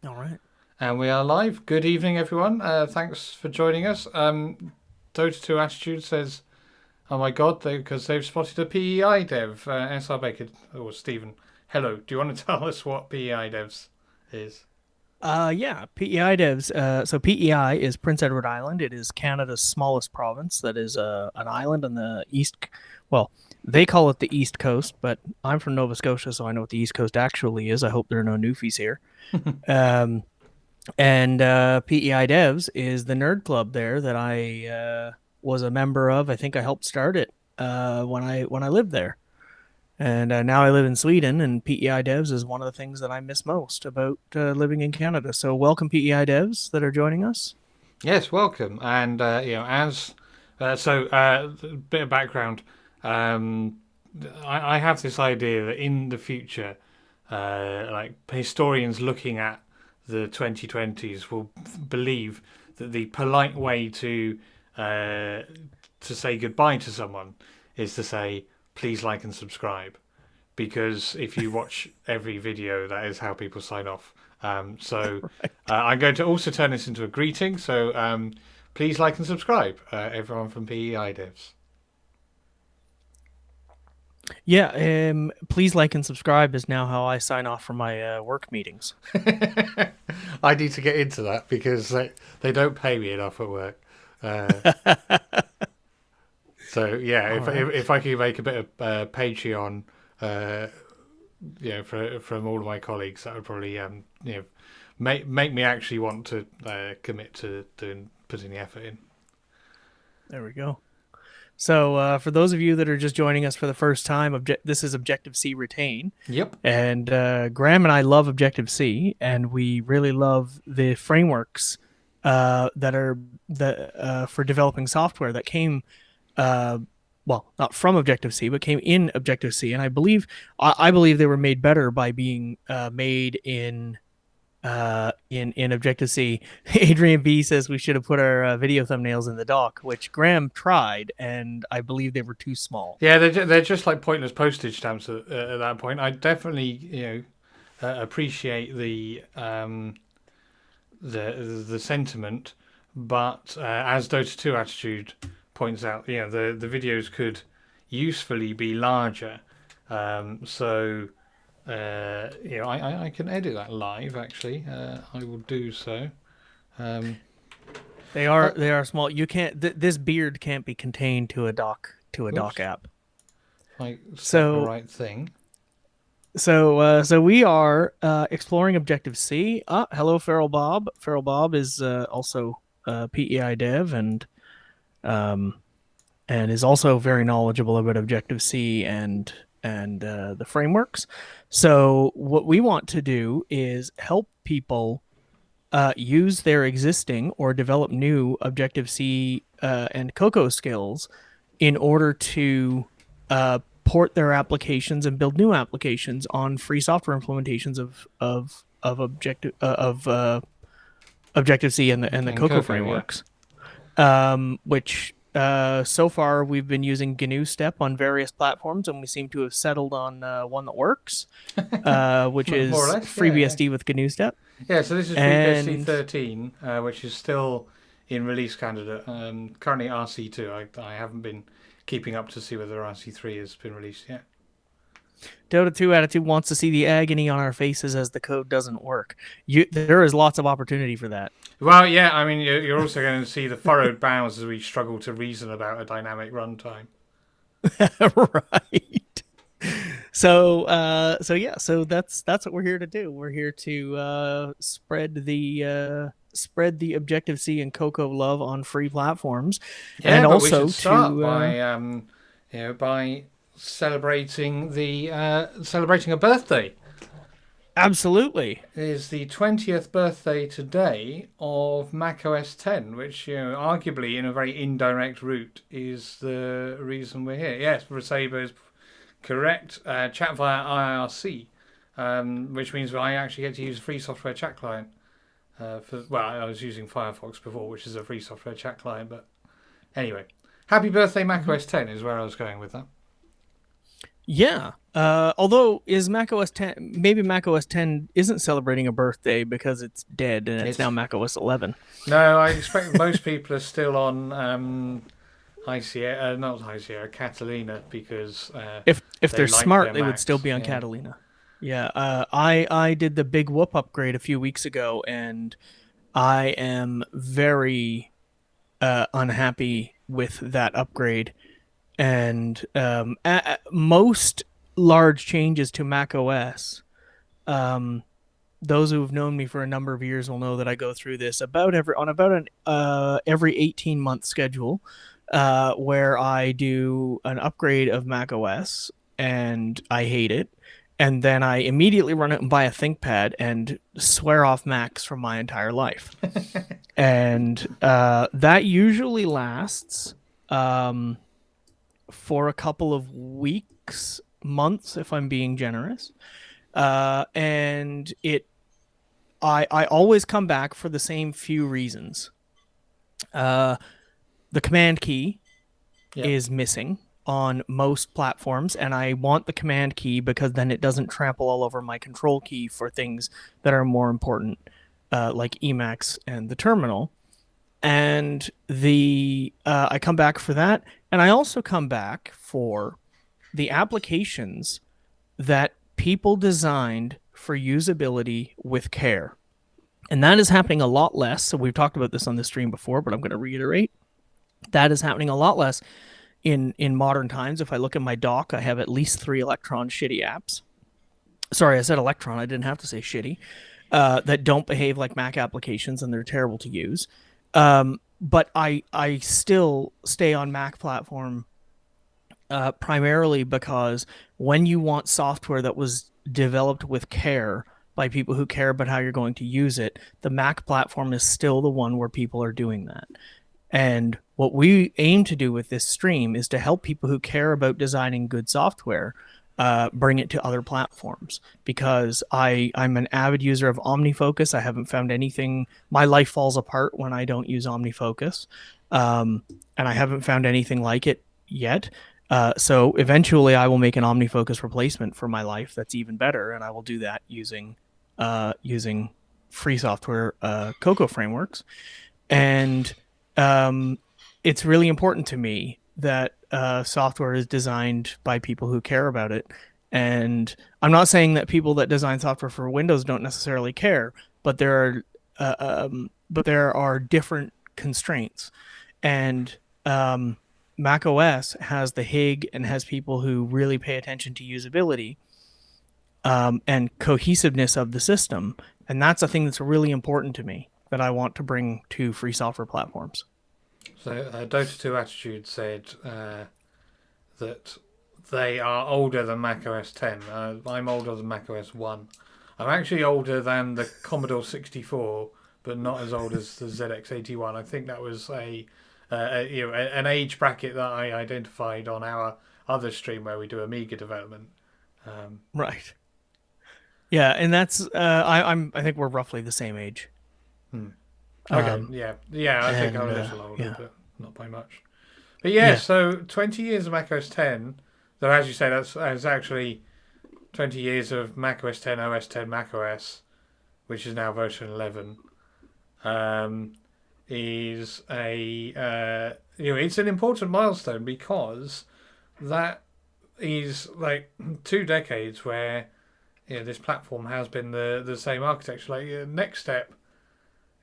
All right. And we are live. Good evening, everyone. Thanks for joining us. Dota 2 Attitude says, oh my god, because they've spotted a PEI dev. SR Baker, or Stephen, hello. Do you want to tell us what PEI devs is? Yeah, PEI devs. So PEI is Prince Edward Island. It is Canada's smallest province. That is an island on the east. Well, they call it the East Coast, but I'm from Nova Scotia, so I know what the East Coast actually is. I hope there are no newfies here. Um, and PEI devs is the nerd club there that I was a member of. I think I helped start it when I lived there. And now I live in Sweden, and PEI devs is one of the things that I miss most about living in Canada. So, welcome, PEI devs that are joining us. Yes, welcome. And, as. A bit of background. Um, I have this idea that in the future, like historians looking at the 2020s will believe that the polite way to say goodbye to someone is to say please like and subscribe, because if you watch every video, that is how people sign off. I'm going to also turn this into a greeting. So please like and subscribe, everyone from PEI Devs. Yeah, please like and subscribe is now how I sign off from my work meetings. I need to get into that because they don't pay me enough at work. Uh, so yeah, All right. if I could make a bit of Patreon, uh, from all of my colleagues, that would probably make me actually want to commit to putting the effort in. There we go. So, for those of you that are just joining us for the first time, this is Objective C Retain. Yep. And Graham and I love Objective C, and we really love the frameworks that are for developing software that came, uh, well, not from Objective C, but came in Objective C. And I believe they were made better by being made in Objective C. Adrian B says we should have put our video thumbnails in the dock, which Graham tried, and I believe they were too small. Yeah, they're just like pointless postage stamps at that point. I definitely appreciate the sentiment, but as Dota 2 Attitude points out, the videos could usefully be larger. So I can edit that live. Actually, I will do so. Um, They are small. You can't. This beard can't be contained to a dock Oops, app. I set the So right thing. so we are exploring Objective C. Hello, Feral Bob. Feral Bob is also PEI dev um, and is also very knowledgeable about Objective C and the frameworks. So what we want to do is help people use their existing or develop new Objective C and Cocoa skills in order to port their applications and build new applications on free software implementations of Objective C and the And Cocoa Coco, yeah. frameworks, which so far we've been using GNU Step on various platforms, and we seem to have settled on one that works, which More or is less, yeah, yeah. FreeBSD with GNU Step. Yeah, so this is FreeBSD And 13, which is still in release candidate. Currently RC2. I haven't been keeping up to see whether RC3 has been released yet. Dota 2 Attitude wants to see the agony on our faces as the code doesn't work. There is lots of opportunity for that. Well, yeah, I mean, you're also going to see the furrowed brows as we struggle to reason about a dynamic runtime. Right. So that's what we're here to do. We're here to spread the Objective C and Cocoa love on free platforms, Yeah, and but we also should start to by celebrating a birthday. absolutely. It is the 20th birthday today of macOS 10, which, arguably in a very indirect route is the reason we're here. Yes, Rasabo is correct. Chat via IRC, which means I actually get to use a free software chat client. I was using Firefox before, which is a free software chat client, but anyway. Happy birthday, Mhm. macOS 10 is where I was going with that. Yeah. Although is Mac OS 10, maybe Mac OS 10 isn't celebrating a birthday because it's dead and it's now It's Mac OS 11. no, I expect most people are still on High Sierra, not High Sierra, Catalina because If they they're like smart, their they would still Macs. be on Yeah. Catalina. Yeah. I did the big whoop upgrade a few weeks ago, and I am very unhappy with that upgrade. And most large changes to Mac OS, um, those who have known me for a number of years will know that I go through this about an every 18-month schedule, where I do an upgrade of Mac OS and I hate it, and then I immediately run out and buy a ThinkPad and swear off Macs for my entire life. And that usually lasts um, for a couple of weeks, months, if I'm being generous. And I always come back for the same few reasons. Uh, the command key Yep. is missing on most platforms, and I want the command key because then it doesn't trample all over my control key for things that are more important, like Emacs and the terminal. And the I come back for that, and I also come back for the applications that people designed for usability with care. And that is happening a lot less. So we've talked about this on the stream before, but I'm going to reiterate. That is happening a lot less in modern times. If I look at my dock, I have at least 3 Electron shitty apps. Sorry, I said Electron. I didn't have to say shitty. That don't behave like Mac applications, and they're terrible to use. But I still stay on Mac platform primarily because when you want software that was developed with care by people who care about how you're going to use it, the Mac platform is still the one where people are doing that. And what we aim to do with this stream is to help people who care about designing good software bring it to other platforms, because I'm an avid user of OmniFocus. I haven't found anything. My life falls apart when I don't use OmniFocus, and I haven't found anything like it yet. So eventually, I will make an OmniFocus replacement for my life that's even better, and I will do that using free software, Cocoa frameworks. And it's really important to me that software is designed by people who care about it. And I'm not saying that people that design software for Windows don't necessarily care, but there are different constraints. And Mac OS has the HIG and has people who really pay attention to usability and cohesiveness of the system. And that's a thing that's really important to me that I want to bring to free software platforms. So Dota 2 Attitude said that they are older than Mac OS 10. I'm older than Mac OS 1. I'm actually older than the Commodore 64, but not as old as the ZX81. I think that was an age bracket that I identified on our other stream where we do Amiga development. Right. Yeah, and that's I think we're roughly the same age. Hmm. Okay, Um, yeah. I think I'm a and little older, yeah, but not by much. But yeah, yeah, so 20 years of Mac OS 10. Though, as you say, that's actually 20 years of Mac OS 10, OS 10, Mac OS, which is now version 11. Is it's an important milestone because that is like 2 decades where this platform has been the same architecture. Like Next Step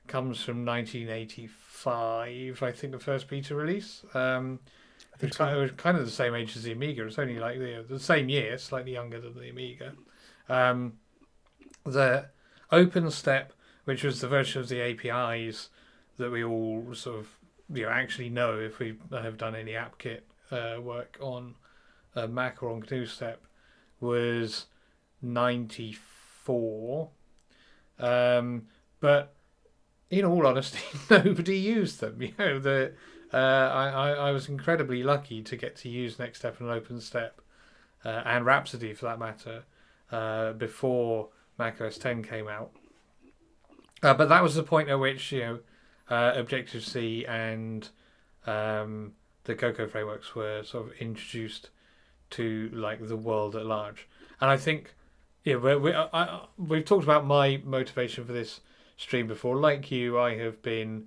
comes from 1985, I think, the first beta release. I It think so. was kind of the same age as the Amiga. It's only like the same year, slightly younger than the Amiga. Um, the OpenStep, which was the version of the APIs that we all sort of actually know if we have done any AppKit work on Mac or on GNU Step, was 94. But in all honesty, nobody used them. I was incredibly lucky to get to use Next Step and OpenStep and Rhapsody for that matter before Mac OS 10 came out. But that was the point at which Objective C and the Cocoa frameworks were sort of introduced to like the world at large. And I think, yeah, we've talked about my motivation for this stream before. Like you, I have been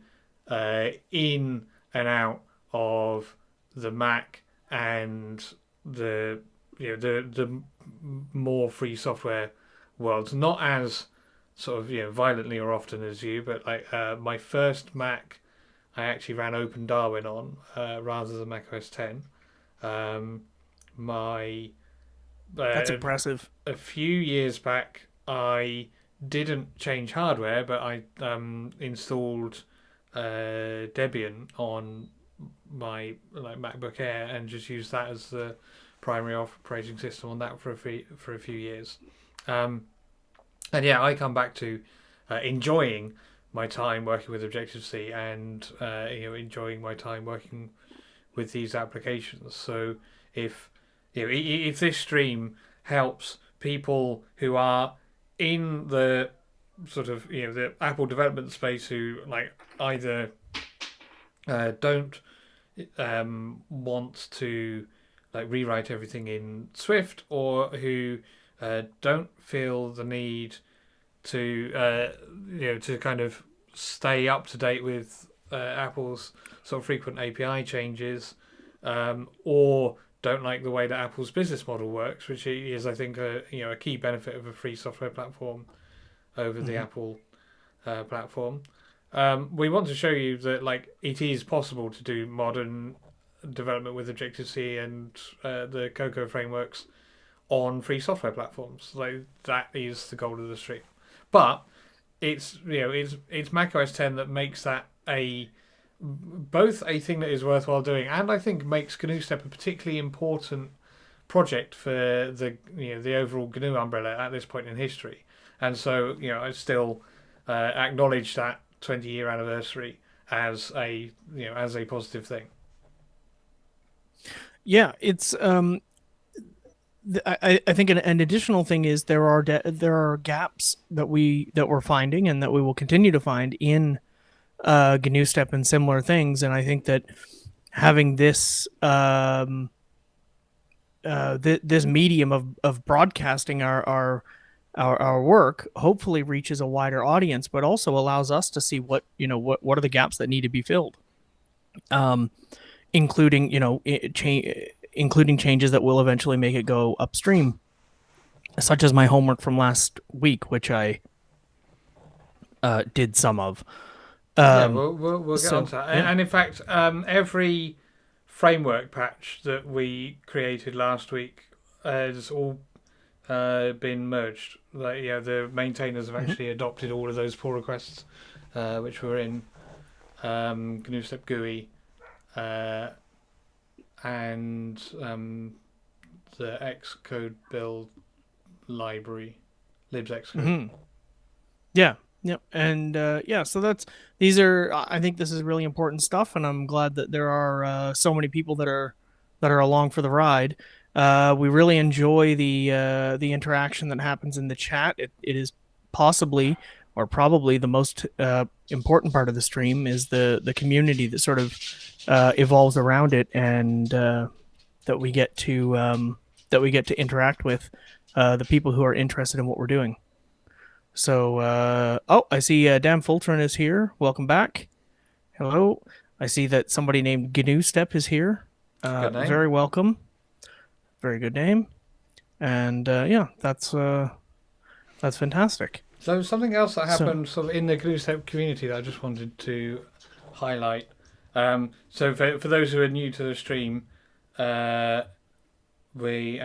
in and out of the Mac and the the more free software worlds, not as sort of violently or often as you, but like my first Mac, I actually ran Open Darwin on rather than Mac OS 10. My That's impressive. a few years back, I didn't change hardware, but I installed Debian on my like MacBook Air and just used that as the primary operating system on that for a few years. And yeah, I come back to enjoying my time working with Objective C and enjoying my time working with these applications. So if if this stream helps people who are in the sort of the Apple development space who like either don't want to like rewrite everything in Swift, or who don't feel the need to to kind of stay up to date with Apple's sort of frequent API changes, or don't like the way that Apple's business model works, which is, I think, a key benefit of a free software platform over the Apple platform. We want to show you that like it is possible to do modern development with Objective C and the Cocoa frameworks on free software platforms. Like that is the goal of the stream. But it's it's Mac OS 10 that makes that both a thing that is worthwhile doing, and I think makes GNU Step a particularly important project for the overall GNU umbrella at this point in history. And so I still acknowledge that 20-year anniversary as a as a positive thing. Yeah, it's I think an additional thing is there are gaps that we're finding and that we will continue to find in GNU Step and similar things, and I think that having this this medium of broadcasting our work hopefully reaches a wider audience, but also allows us to see what are the gaps that need to be filled, including including changes that will eventually make it go upstream, such as my homework from last week, which I did some of. Yeah, we'll get on to that. Yeah. And in fact, every framework patch that we created last week has all been merged. Like the maintainers have actually adopted all of those pull requests, which were in GNU Step GUI and the Xcode build library, libs Xcode. Yeah. Yep. And so these are, I think this is really important stuff, and I'm glad that there are so many people that are along for the ride. We really enjoy the interaction that happens in the chat. It is possibly or probably the most important part of the stream is the community that sort of evolves around it, and that we get to interact with the people who are interested in what we're doing. So, I see Dan Fultron is here. Welcome back. Hello. I see that somebody named GNU Step is here. Very welcome. Very good name. And that's fantastic. So something else that happened sort of in the GNU Step community that I just wanted to highlight. So for those who are new to the stream, we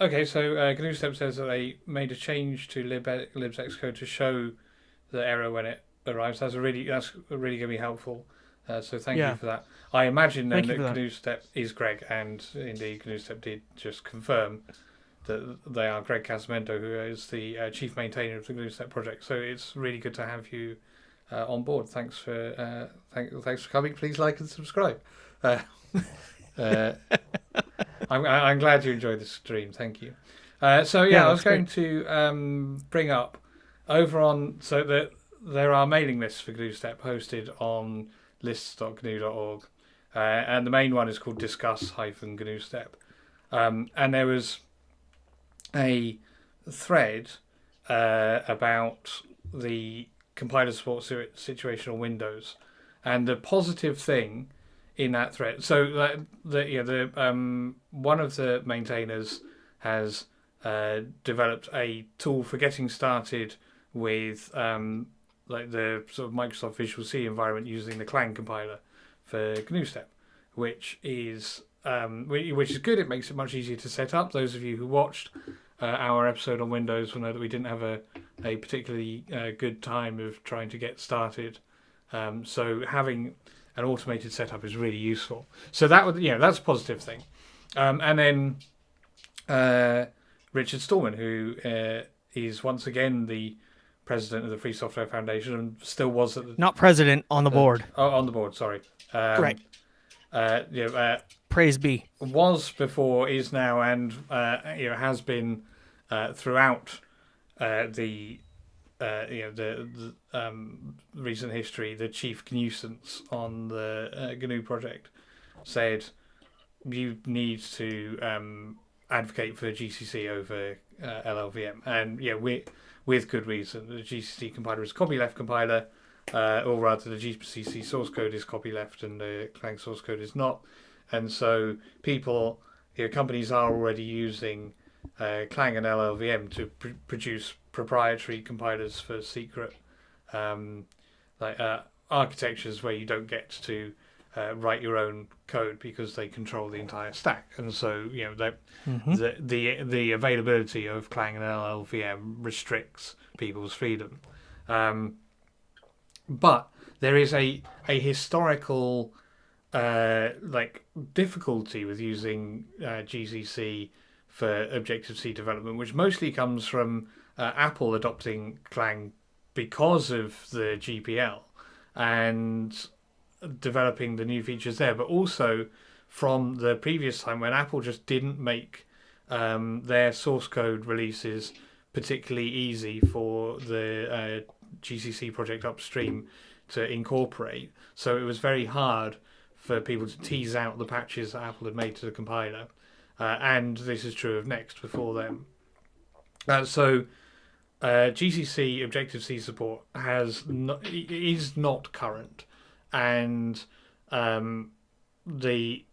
okay. So GNU Step says that they made a change to libs Xcode to show the error when it arrives. That's really going to be helpful. So thank you for that. I imagine then that GNU Step is Greg, and indeed GNU Step did just confirm that they are Greg Casamento, who is the chief maintainer of the GNU Step project. So it's really good to have you on board. Thanks for coming. Please like and subscribe. I'm glad you enjoyed the stream. Thank you. I was going to bring up over on so that there are mailing lists for GNU Step hosted on lists.gnu.org, and the main one is called Discuss-GNU Step. And there was a thread about the compiler support situation on Windows, and the positive thing in that thread. So one of the maintainers has developed a tool for getting started with like the sort of Microsoft Visual C environment using the Clang compiler for GNU Step, which is good. It makes it much easier to set up. Those of you who watched our episode on Windows will know that we didn't have a particularly good time of trying to get started. So having an automated setup is really useful. So that's a positive thing. And then Richard Stallman, who is once again the president of the Free Software Foundation and still was at the Not president, on the board. on the board. Sorry. Right. Praise be. Was before, is now, and has been throughout the recent history. The chief nuisance on the GNU project said you need to advocate for GCC over LLVM, and with good reason. The GCC compiler is a copyleft compiler, or rather, the GCC source code is copyleft, and the Clang source code is not. And so companies are already using Clang and LLVM to produce proprietary compilers for secret architectures where you don't get to write your own code because they control the entire stack. And so the availability of Clang and LLVM restricts people's freedom. But there is a historical difficulty with using GCC for Objective-C development, which mostly comes from Apple adopting Clang because of the GPL and developing the new features there, but also from the previous time when Apple just didn't make their source code releases particularly easy for the GCC project upstream to incorporate. So it was very hard for people to tease out the patches that Apple had made to the compiler. And this is true of Next before them. So GCC Objective-C support is not current, and it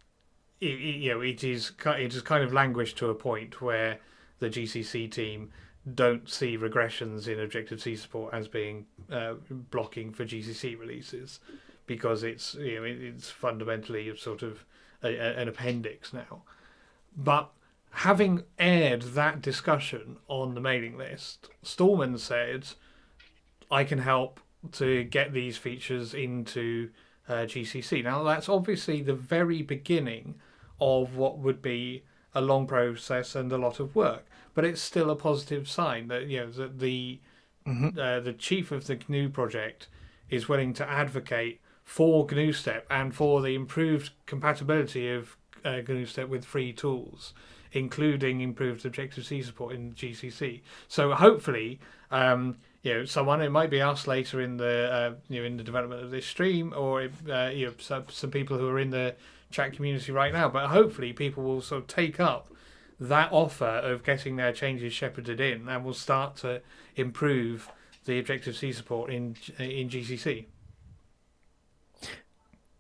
has kind of languished to a point where the GCC team don't see regressions in Objective-C support as being blocking for GCC releases, because it's fundamentally sort of an appendix now. But having aired that discussion on the mailing list, Stallman said, I can help to get these features into GCC. Now, that's obviously the very beginning of what would be a long process and a lot of work, but it's still a positive sign that that the chief of the GNU project is willing to advocate for GNU Step and for the improved compatibility of GNU Step with free tools, including improved Objective-C support in GCC. So hopefully, someone, it might be us later in the in the development of this stream, or some people who are in the chat community right now. But hopefully, people will sort of take up that offer of getting their changes shepherded in, and will start to improve the Objective-C support in GCC.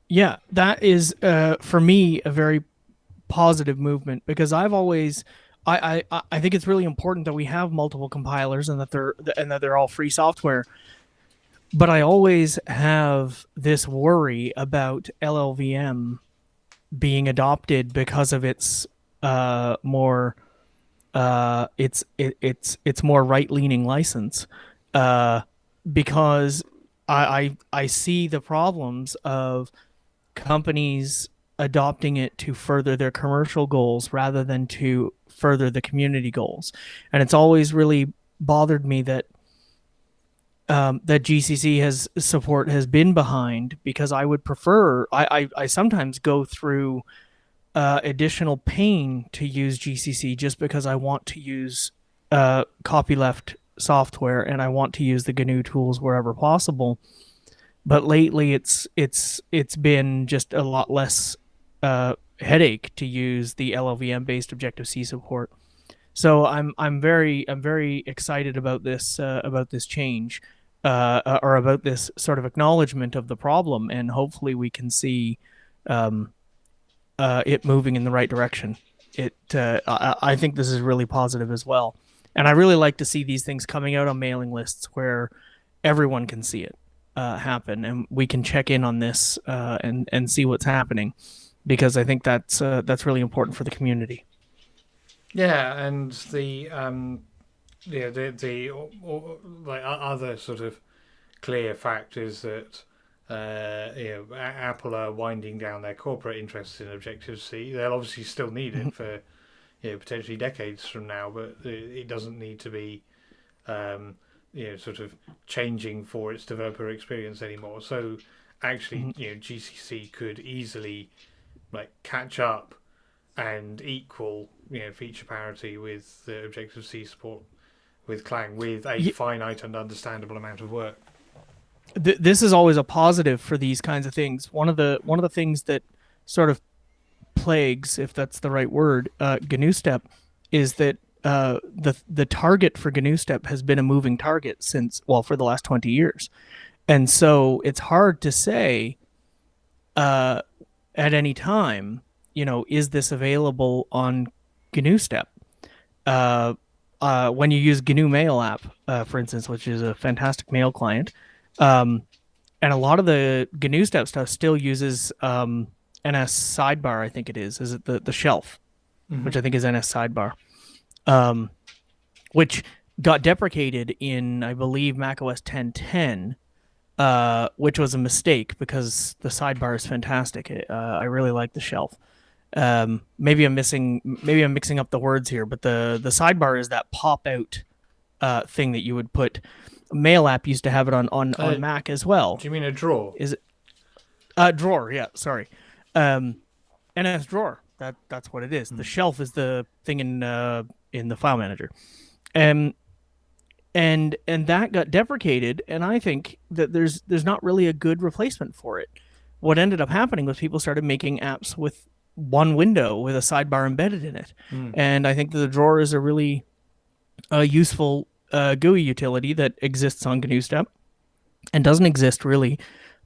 Yeah, that is for me a very positive movement, because I've always I think it's really important that we have multiple compilers and that they're all free software. But I always have this worry about LLVM being adopted because of its more right-leaning license, because I see the problems of companies adopting it to further their commercial goals rather than to further the community goals. And it's always really bothered me that that GCC support has been behind, because I would prefer, I sometimes go through additional pain to use GCC just because I want to use copyleft software and I want to use the GNU tools wherever possible. But lately it's been just a lot less headache to use the LLVM based Objective C support. So I'm very excited about this change, or about this sort of acknowledgement of the problem, and hopefully we can see um, it moving in the right direction. I think this is really positive as well, and I really like to see these things coming out on mailing lists where everyone can see it happen, and we can check in on this and see what's happening, because I think that's really important for the community. Yeah, and like other sort of clear fact is that Apple are winding down their corporate interests in Objective C. They'll obviously still need it for potentially decades from now, but it doesn't need to be sort of changing for its developer experience anymore. So actually, GCC could easily like catch up and equal feature parity with the Objective C support with Clang with a finite and understandable amount of work. This is always a positive for these kinds of things. One of the things that sort of plagues, if that's the right word, GNU Step, is that the target for GNU Step has been a moving target for the last 20 years, and so it's hard to say at any time, is this available on GNU Step? When you use GNU Mail app, for instance, which is a fantastic mail client, and a lot of the GNU Step stuff still uses NS Sidebar. I think it is. Is it the shelf, which I think is NS Sidebar, which got deprecated in, I believe, macOS 10.10, which was a mistake because the sidebar is fantastic. I really like the shelf. Maybe I'm mixing up the words here, but the sidebar is that pop out thing that you would put. Mail app used to have it on Mac as well. Do you mean a drawer? Is it drawer? Yeah, sorry. NS drawer. That's what it is. The shelf is the thing in the file manager, and that got deprecated. And I think that there's not really a good replacement for it. What ended up happening was people started making apps with one window with a sidebar embedded in it, and I think that the drawer is a really useful GUI utility that exists on GNU Step and doesn't exist really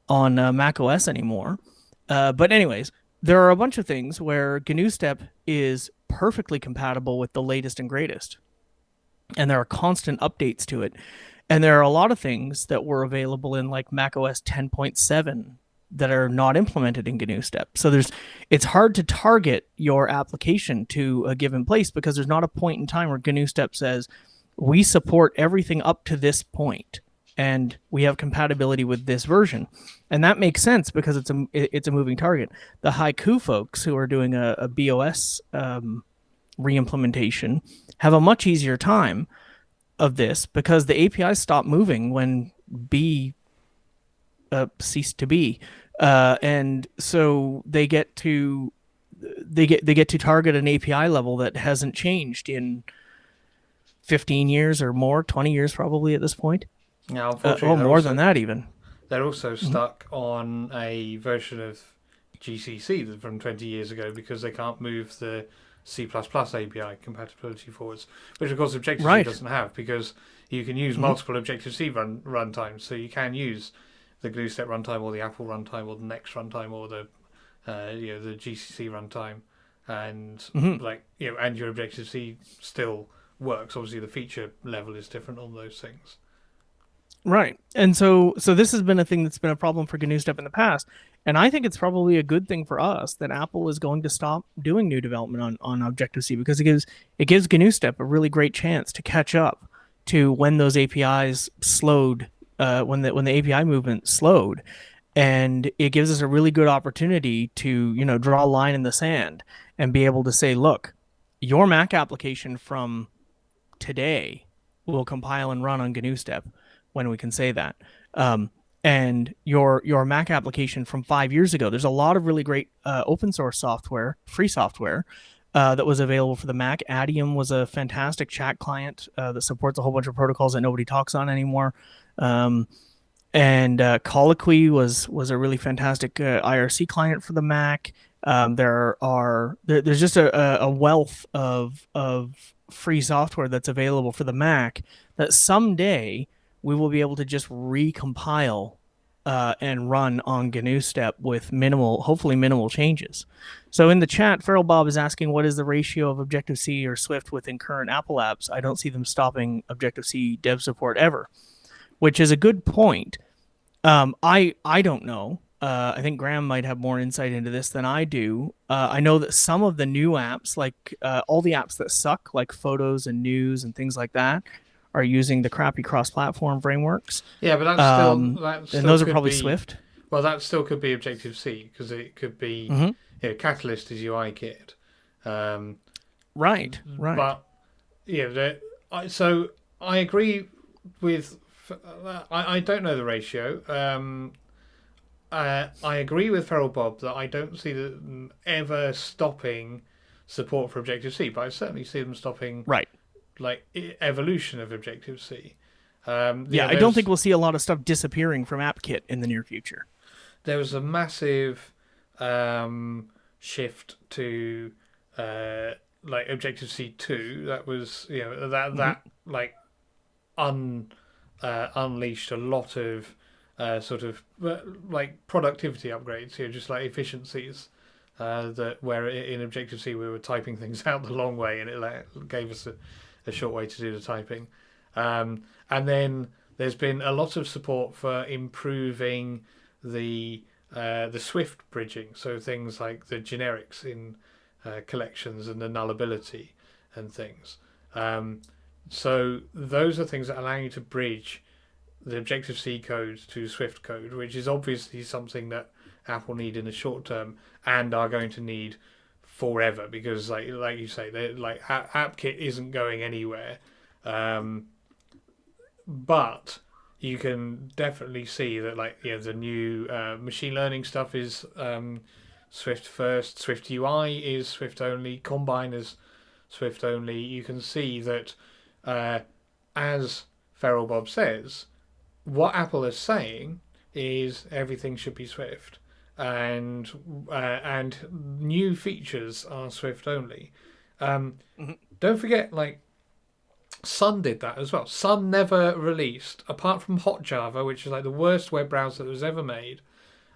on Mac OS anymore. But anyways, there are a bunch of things where GNU Step is perfectly compatible with the latest and greatest, and there are constant updates to it. And there are a lot of things that were available in like Mac OS 10.7 that are not implemented in GNU Step. So it's hard to target your application to a given place because there's not a point in time where GNU Step says, we support everything up to this point, and we have compatibility with this version. And that makes sense because it's a moving target. The Haiku folks who are doing a BOS reimplementation have a much easier time of this because the APIs stop moving when B ceased to be, and so they get to target an API level that hasn't changed in 15 years or more, 20 years probably at this point. Now, unfortunately, more than that even. They're also stuck on a version of GCC from 20 years ago because they can't move the C++ API compatibility forwards, which of course Objective-C doesn't have, because you can use multiple Objective-C runtimes. So you can use the GNU Step runtime or the Apple runtime or the Next runtime or the the GCC runtime, and and your Objective-C still works. Obviously, the feature level is different on those things. Right. And so this has been a thing that's been a problem for GNU Step in the past. And I think it's probably a good thing for us that Apple is going to stop doing new development on Objective-C, because it gives GNU Step a really great chance to catch up to when those APIs slowed, when the API movement slowed. And it gives us a really good opportunity to, draw a line in the sand and be able to say, look, your Mac application from today will compile and run on GNU Step when we can say that. And your Mac application from 5 years ago, there's a lot of really great open source software, free software, that was available for the Mac. Adium was a fantastic chat client that supports a whole bunch of protocols that nobody talks on anymore. And Colloquy was a really fantastic IRC client for the Mac. There's just a wealth of free software that's available for the Mac that someday we will be able to just recompile and run on GNU Step with hopefully minimal changes. So in the chat, Feral Bob is asking, what is the ratio of Objective-C or Swift within current Apple apps? I don't see them stopping Objective-C dev support ever, which is a good point. I don't know. I think Graham might have more insight into this than I do. I know that some of the new apps, like all the apps that suck, like Photos and News and things like that, are using the crappy cross-platform frameworks. Yeah, but And those are probably Swift. Well, that still could be Objective C because it could be Catalyst is UIKit. Right. But so I agree with. I don't know the ratio. I agree with Feral Bob that I don't see them ever stopping support for Objective C, but I certainly see them stopping like evolution of Objective C. I don't think we'll see a lot of stuff disappearing from AppKit in the near future. There was a massive shift to like Objective C 2 that was that like unleashed a lot of sort of like productivity upgrades, just like efficiencies. That where in Objective C we were typing things out the long way, and it gave us a short way to do the typing. And then there's been a lot of support for improving the Swift bridging, so things like the generics in collections and the nullability and things. So those are things that allow you to bridge the Objective-C code to Swift code, which is obviously something that Apple need in the short term and are going to need forever, because like you say, like AppKit isn't going anywhere. But you can definitely see that the new machine learning stuff is Swift first, Swift UI is Swift only, Combine is Swift only. You can see that as Feral Bob says, what Apple is saying is everything should be Swift, and new features are Swift only. Don't forget, Sun did that as well. Sun never released, apart from Hotjava, which is like the worst web browser that was ever made.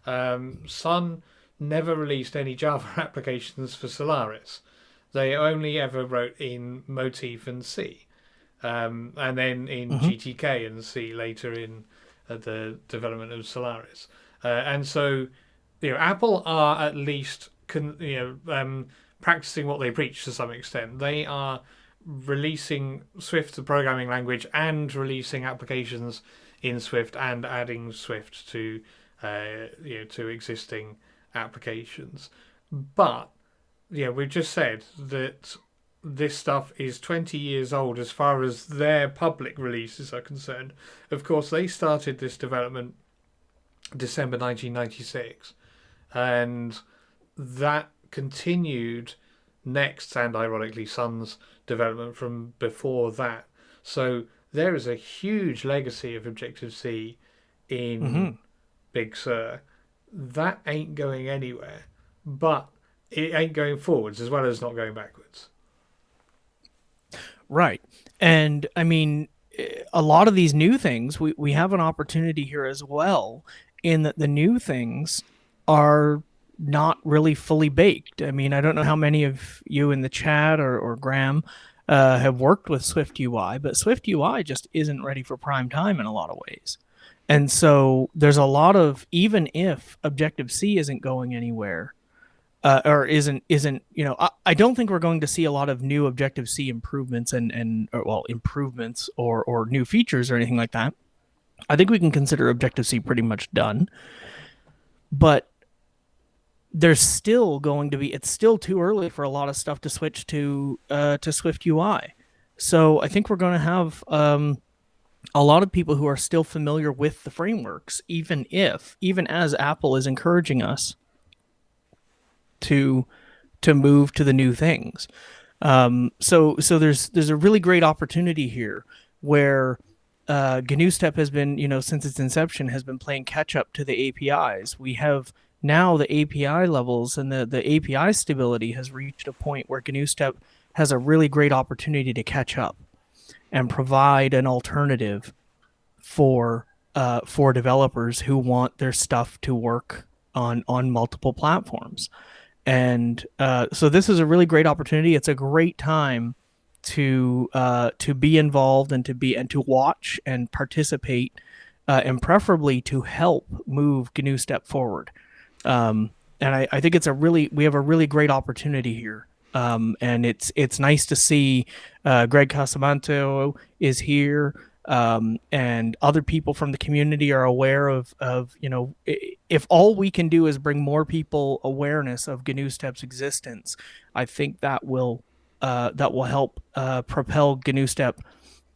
Sun never released any Java applications for Solaris. They only ever wrote in Motif and C. And then in GTK and C later in the development of Solaris. And so, Apple are at least practicing what they preach to some extent. They are releasing Swift, the programming language, and releasing applications in Swift and adding Swift to to existing applications. But we've just said that this stuff is 20 years old as far as their public releases are concerned. Of course, they started this development December 1996, and that continued Next and ironically Sun's development from before that. So there is a huge legacy of Objective-C in Big Sur. That ain't going anywhere, but it ain't going forwards as well as not going backwards. Right. And I mean, a lot of these new things, we have an opportunity here as well, in that the new things are not really fully baked. I mean, I don't know how many of you in the chat or Graham have worked with Swift UI, but Swift UI just isn't ready for prime time in a lot of ways. And so there's a lot of, even if Objective-C isn't going anywhere, or isn't I don't think we're going to see a lot of new Objective-C improvements improvements or new features or anything like that. I think we can consider Objective-C pretty much done. But there's still going to be, it's still too early for a lot of stuff to switch to Swift UI. So I think we're going to have a lot of people who are still familiar with the frameworks, even as Apple is encouraging us to move to the new things. So there's a really great opportunity here where GNU Step has been, since its inception, has been playing catch up to the APIs. We have now the API levels and the API stability has reached a point where GNU Step has a really great opportunity to catch up and provide an alternative for developers who want their stuff to work on multiple platforms. And so this is a really great opportunity. It's a great time to be involved and to watch and participate, and preferably to help move GNU Step forward. And I think we have a really great opportunity here. And it's nice to see Greg Casamanto is here, and other people from the community are aware of if all we can do is bring more people awareness of GNU Step's existence, I think that will help propel GNU Step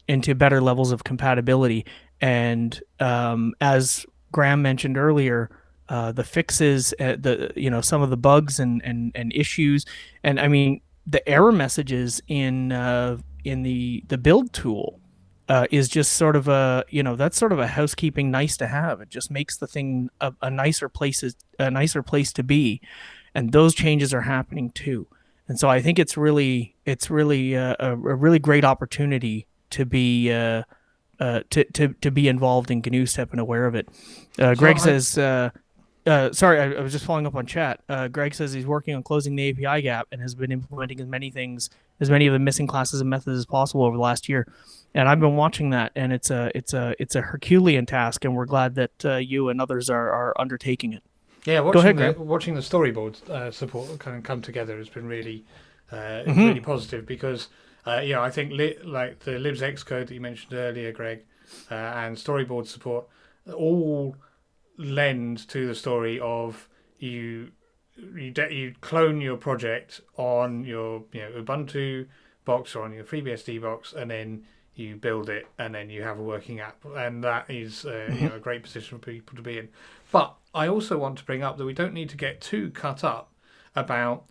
into better levels of compatibility. And as Graham mentioned earlier, the fixes, some of the bugs and issues, and I mean the error messages in the build tool is just sort of that's sort of a housekeeping nice to have. It just makes the thing a nicer place to be, and those changes are happening too. And so I think it's really a really great opportunity to be to be involved in GNU Step and aware of it. Greg says. Sorry, I was just following up on chat. Greg says he's working on closing the API gap and has been implementing as many of the missing classes and methods as possible over the last year. And I've been watching that, and it's a Herculean task, and we're glad that you and others are undertaking it. Yeah, watching the storyboard support kind of come together has been really really positive, because I think like the libs Xcode that you mentioned earlier, Greg, and storyboard support all lend to the story of you clone your project on your Ubuntu box or on your FreeBSD box, and then you build it, and then you have a working app, and that is a great position for people to be in. But I also want to bring up that we don't need to get too cut up about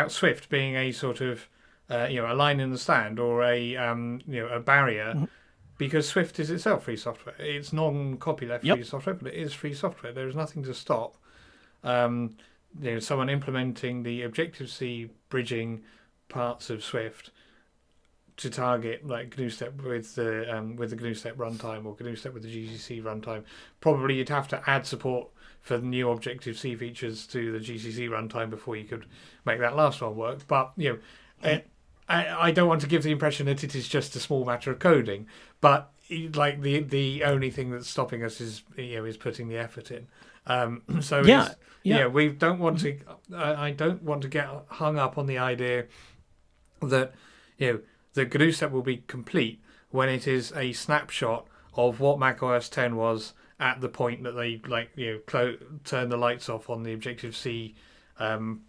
Swift being a sort of a line in the sand or a barrier. Because Swift is itself free software. It's non-copyleft free software, but it is free software. There is nothing to stop someone implementing the Objective-C bridging parts of Swift to target like GNU Step with the GNU Step runtime, or GNU Step with the GCC runtime. Probably you'd have to add support for the new Objective-C features to the GCC runtime before you could make that last one work. But I don't want to give the impression that it is just a small matter of coding, but like the only thing that's stopping us is putting the effort in. We don't want to. I don't want to get hung up on the idea that the GNU Step will be complete when it is a snapshot of what macOS 10 was at the point that they turn the lights off on the Objective-C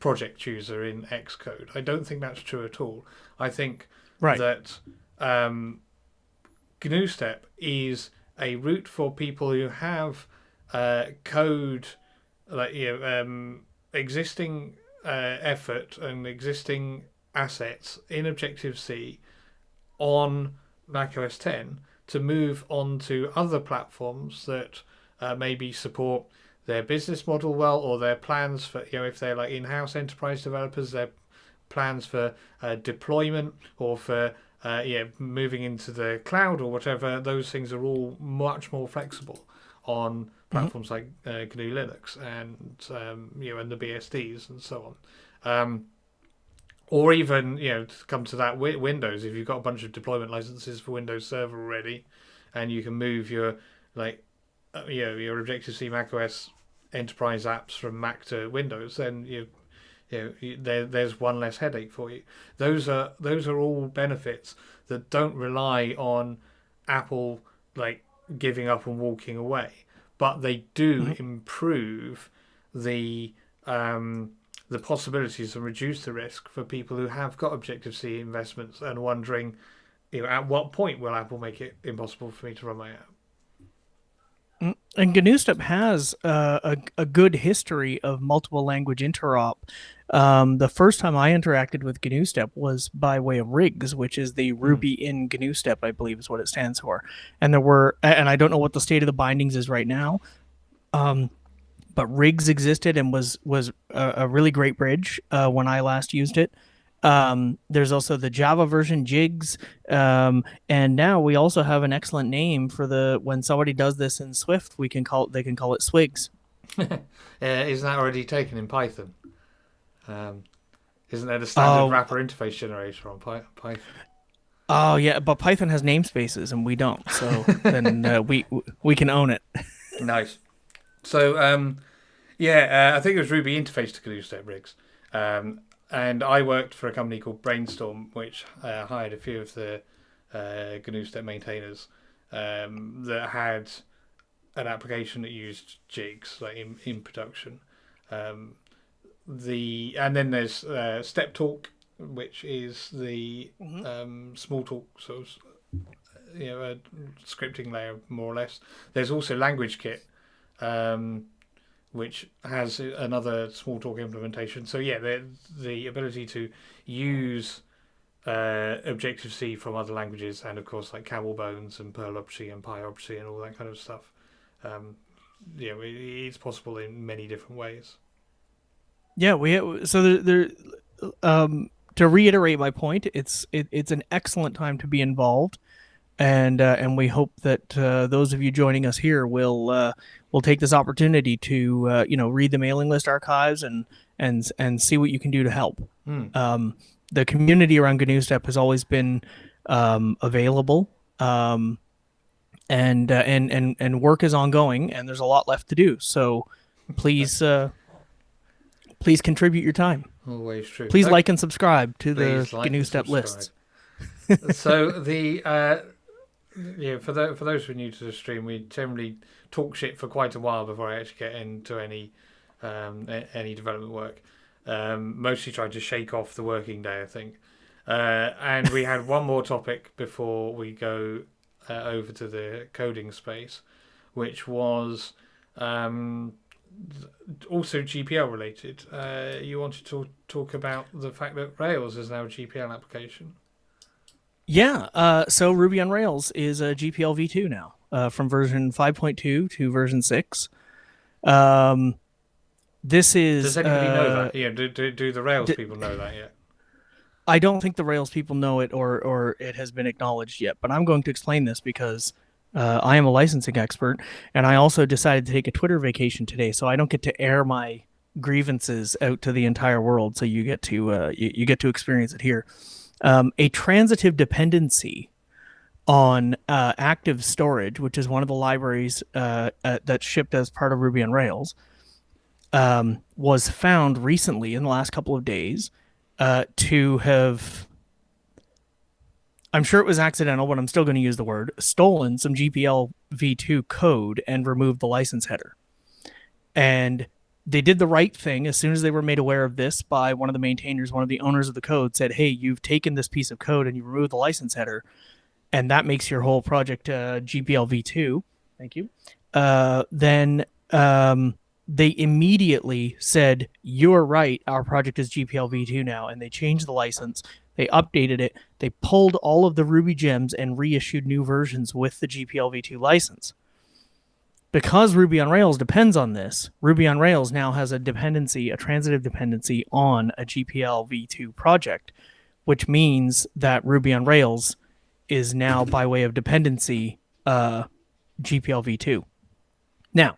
project chooser in Xcode. I don't think that's true at all. I think that GNU Step is a route for people who have code, existing effort and existing assets in Objective-C on macOS 10 to move on to other platforms that maybe support their business model well, or their plans for, if they're like in-house enterprise developers, their plans for deployment, or for moving into the cloud or whatever. Those things are all much more flexible on platforms like GNU Linux and and the BSDs and so on. Or even to come to that, Windows. If you've got a bunch of deployment licenses for Windows Server already, and you can move your your Objective-C macOS enterprise apps from Mac to Windows, then there's one less headache for you. Those are all benefits that don't rely on Apple giving up and walking away, but they do improve the possibilities and reduce the risk for people who have got Objective-C investments and wondering, at what point will Apple make it impossible for me to run my app? And GNU Step has a good history of multiple language interop. The first time I interacted with GNU Step was by way of RIGS, which is the Ruby in GNU Step, I believe is what it stands but I don't know what the state of the bindings is right now. But but Rigs existed and was a really great bridge when I last used it. There's also the Java version, Jigs, and now we also have an excellent name for when somebody does this in Swift. They can call it Swigs. Isn't that already taken in Python? Isn't there the standard wrapper interface generator on Python? Oh yeah, but Python has namespaces and we don't, so then we can own it. Nice. So I think it was Ruby interface to GNU Step Rigs. And I worked for a company called Brainstorm, which hired a few of the GNU Step maintainers that had an application that used jigs like in production. And then there's Step Talk, which is the small talk sort of scripting layer more or less. There's also Language Kit, which has another Smalltalk implementation. So yeah, the ability to use Objective-C from other languages, and of course like Camel Bones and Perl Objc and PyObjc and all that kind of stuff. It's possible in many different ways. Yeah, to reiterate my point, it's an excellent time to be involved. And we hope that those of you joining us here will take this opportunity to read the mailing list archives and see what you can do to help. The community around GNU Step has always been available, and work is ongoing, and there's a lot left to do. So please contribute your time. Always true. Please like and subscribe to the GNU Step lists. So for those who are new to the stream, we generally talk shit for quite a while before I actually get into any development work. Mostly trying to shake off the working day, I think. And we had one more topic before we go over to the coding space, which was also GPL related. You wanted to talk about the fact that Rails is now a GPL application. Yeah, so Ruby on Rails is a GPL v2 now, from version 5.2 to version 6. This is. Does anybody know that? Yeah, do the Rails people know that yet? I don't think the Rails people know it, or it has been acknowledged yet. But I'm going to explain this because I am a licensing expert, and I also decided to take a Twitter vacation today, so I don't get to air my grievances out to the entire world. So you get to you get to experience it here. A transitive dependency on active storage, which is one of the libraries that's shipped as part of Ruby on Rails, was found recently in the last couple of days to have, I'm sure it was accidental, but I'm still going to use the word, stolen some GPL v2 code and removed the license header. And they did the right thing as soon as they were made aware of this by one of the maintainers, one of the owners of the code said, hey, you've taken this piece of code and you removed the license header, and that makes your whole project GPL v2. Thank you. Then they immediately said, you're right, our project is GPL v2 now, and they changed the license. They updated it. They pulled all of the Ruby gems and reissued new versions with the GPL v2 license. Because Ruby on Rails depends on this, Ruby on Rails now has a transitive dependency on a GPL v2 project, which means that Ruby on Rails is now, by way of dependency, GPL v2. Now,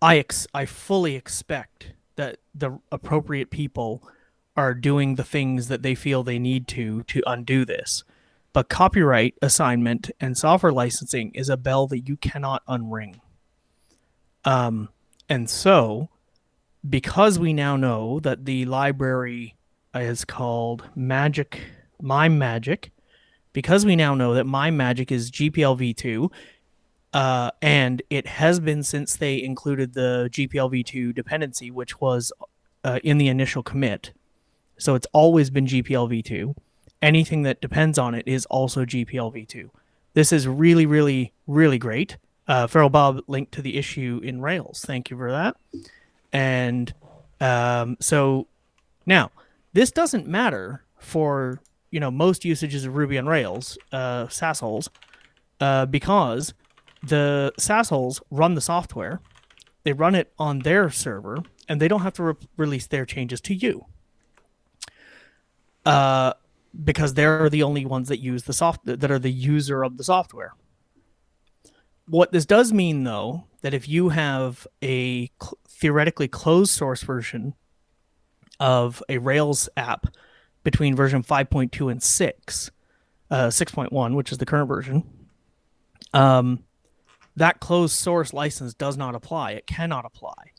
I fully expect that the appropriate people are doing the things that they feel they need to undo this. But copyright assignment and software licensing is a bell that you cannot unring. And so, because we now know that the library is called Mime Magic, because we now know that Mime Magic is GPL v2, and it has been since they included the GPL v2 dependency, which was in the initial commit. So it's always been GPL v2. Anything that depends on it is also GPL v2. This is really, really, really great. Feral Bob linked to the issue in Rails. Thank you for that. And so now, this doesn't matter for most usages of Ruby on Rails, sassholes, because the sassholes run the software, they run it on their server, and they don't have to release their changes to you. Because they're the only ones that use that are the user of the software. What this does mean, though, that if you have a theoretically closed source version of a Rails app between version 5.2 and 6.1, which is the current version, that closed source license does not apply. It cannot apply.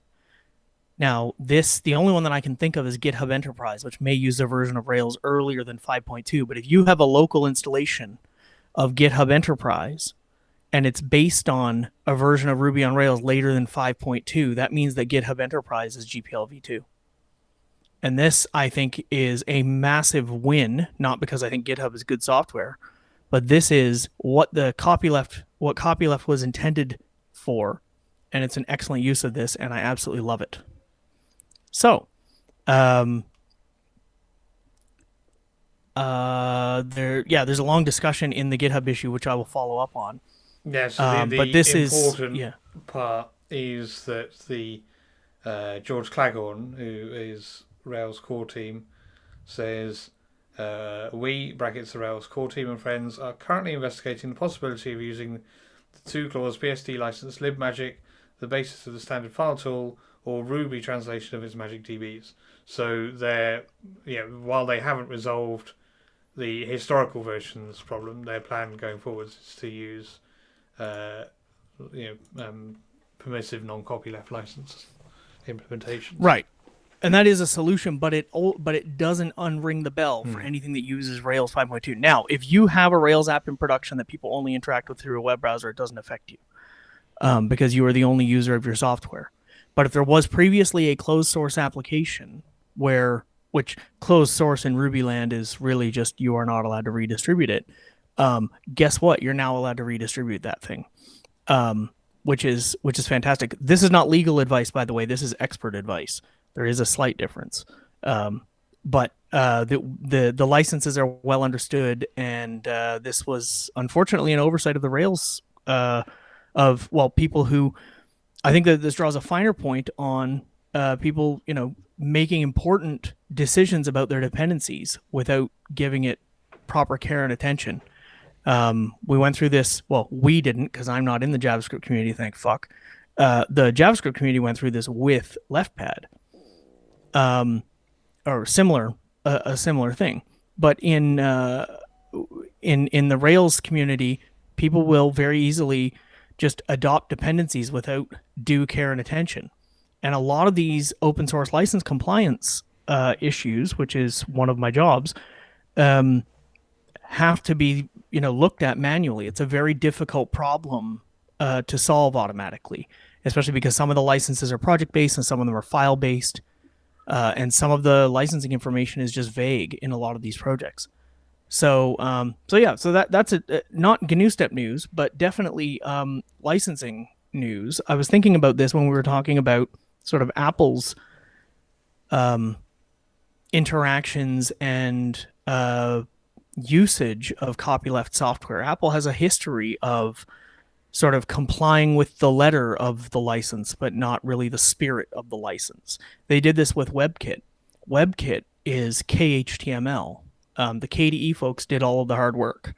Now, the only one that I can think of is GitHub Enterprise, which may use a version of Rails earlier than 5.2. But if you have a local installation of GitHub Enterprise and it's based on a version of Ruby on Rails later than 5.2, that means that GitHub Enterprise is GPL v2. And this, I think, is a massive win, not because I think GitHub is good software, but this is what copyleft was intended for, and it's an excellent use of this, and I absolutely love it. So, there's a long discussion in the GitHub issue, which I will follow up on. Yeah, so the but this important part is that the George Claghorn, who is Rails core team, says, we, brackets the Rails core team and friends, are currently investigating the possibility of using the two-clause BSD license libmagic, the basis of the standard file tool, or Ruby translation of its magic DBs. So while they haven't resolved the historical versions problem, their plan going forwards is to use permissive non-copyleft license implementation. Right. And that is a solution, but it doesn't unring the bell for anything that uses Rails 5.2. Now, if you have a Rails app in production that people only interact with through a web browser, it doesn't affect you because you are the only user of your software. But if there was previously a closed source application which closed source in Ruby land is really just you are not allowed to redistribute it, guess what? You're now allowed to redistribute that thing, which is fantastic. This is not legal advice, by the way. This is expert advice. There is a slight difference, but the licenses are well understood, and this was unfortunately an oversight of the Rails people who. I think that this draws a finer point on people, making important decisions about their dependencies without giving it proper care and attention. We went through this. Well, we didn't, because I'm not in the JavaScript community. Thank fuck. The JavaScript community went through this with LeftPad, or a similar thing. But in the Rails community, people will very easily just adopt dependencies without due care and attention. And a lot of these open source license compliance issues, which is one of my jobs, have to be looked at manually. It's a very difficult problem to solve automatically, especially because some of the licenses are project-based and some of them are file-based, and some of the licensing information is just vague in a lot of these projects. So that's not GNU Step news, but definitely licensing news. I was thinking about this when we were talking about sort of Apple's interactions and usage of copyleft software. Apple has a history of sort of complying with the letter of the license, but not really the spirit of the license. They did this with WebKit. WebKit is KHTML. The KDE folks did all of the hard work,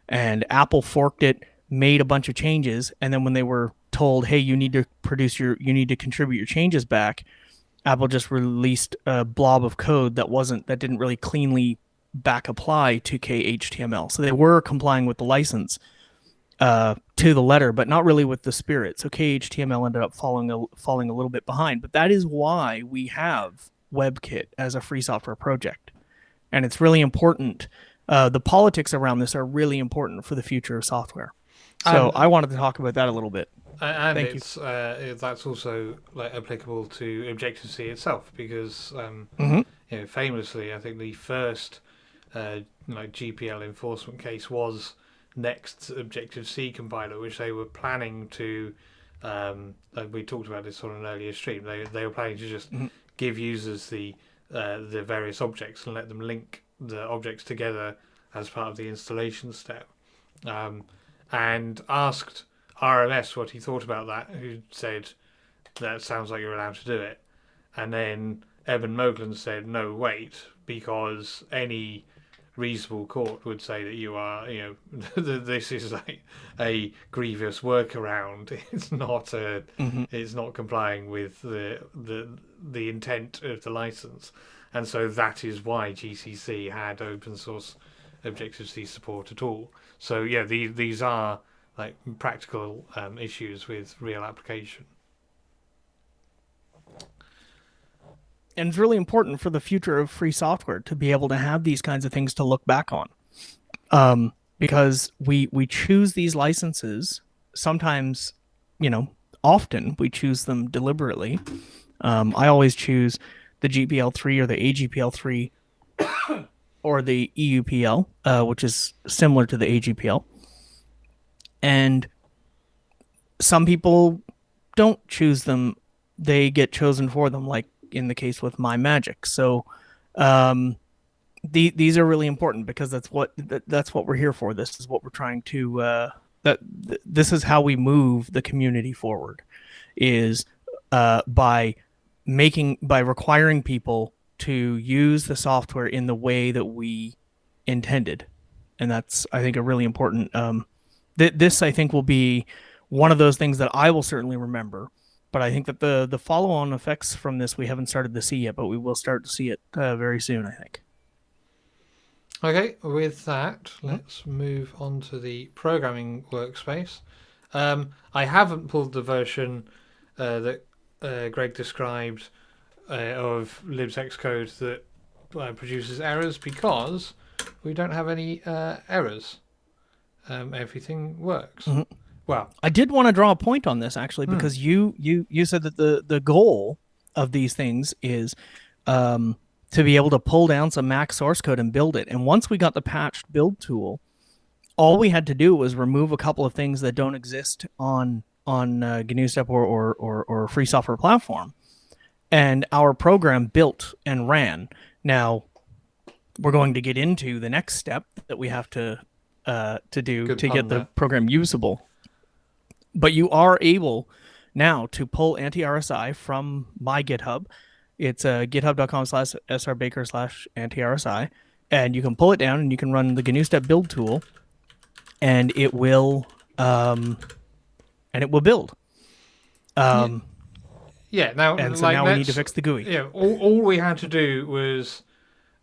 and Apple forked it, made a bunch of changes, and then when they were told, "Hey, you need to contribute your changes back," Apple just released a blob of code that didn't really cleanly back apply to KHTML. So they were complying with the license to the letter, but not really with the spirit. So KHTML ended up falling a little bit behind. But that is why we have WebKit as a free software project. And it's really important. The politics around this are really important for the future of software. So I wanted to talk about that a little bit. And that's also applicable to Objective-C itself, because famously, I think the first GPL enforcement case was Next's Objective-C compiler, which they were planning to. We talked about this on an earlier stream. They were planning to just give users the various objects and let them link the objects together as part of the installation step, and asked RMS what he thought about that, who said that sounds like you're allowed to do it. And then Eben Moglen said, no, wait, because any reasonable court would say that you are, this is like a grievous workaround. Hmm. It's not complying with the intent of the license, and so that is why GCC had open source Objective C support at all. So yeah, these are like practical issues with real application. And it's really important for the future of free software to be able to have these kinds of things to look back on, because we choose these licenses sometimes, often we choose them deliberately. I always choose the GPL3 or the AGPL3 or the EUPL, which is similar to the AGPL. And some people don't choose them; they get chosen for them, like in the case with My Magic. So these are really important because that's what we're here for. This is what we're trying to this is how we move the community forward, is by requiring people to use the software in the way that we intended. And that's, I think, a really important this, I think, will be one of those things that I will certainly remember. But I think that the follow on effects from this we haven't started to see yet, but we will start to see it very soon, I think. Okay, with that, let's move on to the programming workspace. I haven't pulled the version that Greg described of libs Xcode that produces errors because we don't have any errors. Everything works. Mhm. Well, I did want to draw a point on this actually, because you said that the goal of these things is to be able to pull down some Mac source code and build it. And once we got the patched build tool, all we had to do was remove a couple of things that don't exist on GNU Step or free software platform, and our program built and ran. Now we're going to get into the next step that we have to do good to pun get the there. program usable. But you are able now to pull anti-RSI from my GitHub. It's github.com/srbaker/anti-RSI. And you can pull it down and you can run the GNU Step build tool, and it will build. Yeah. Now, And so like, now we need to fix the GUI. Yeah. All we had to do was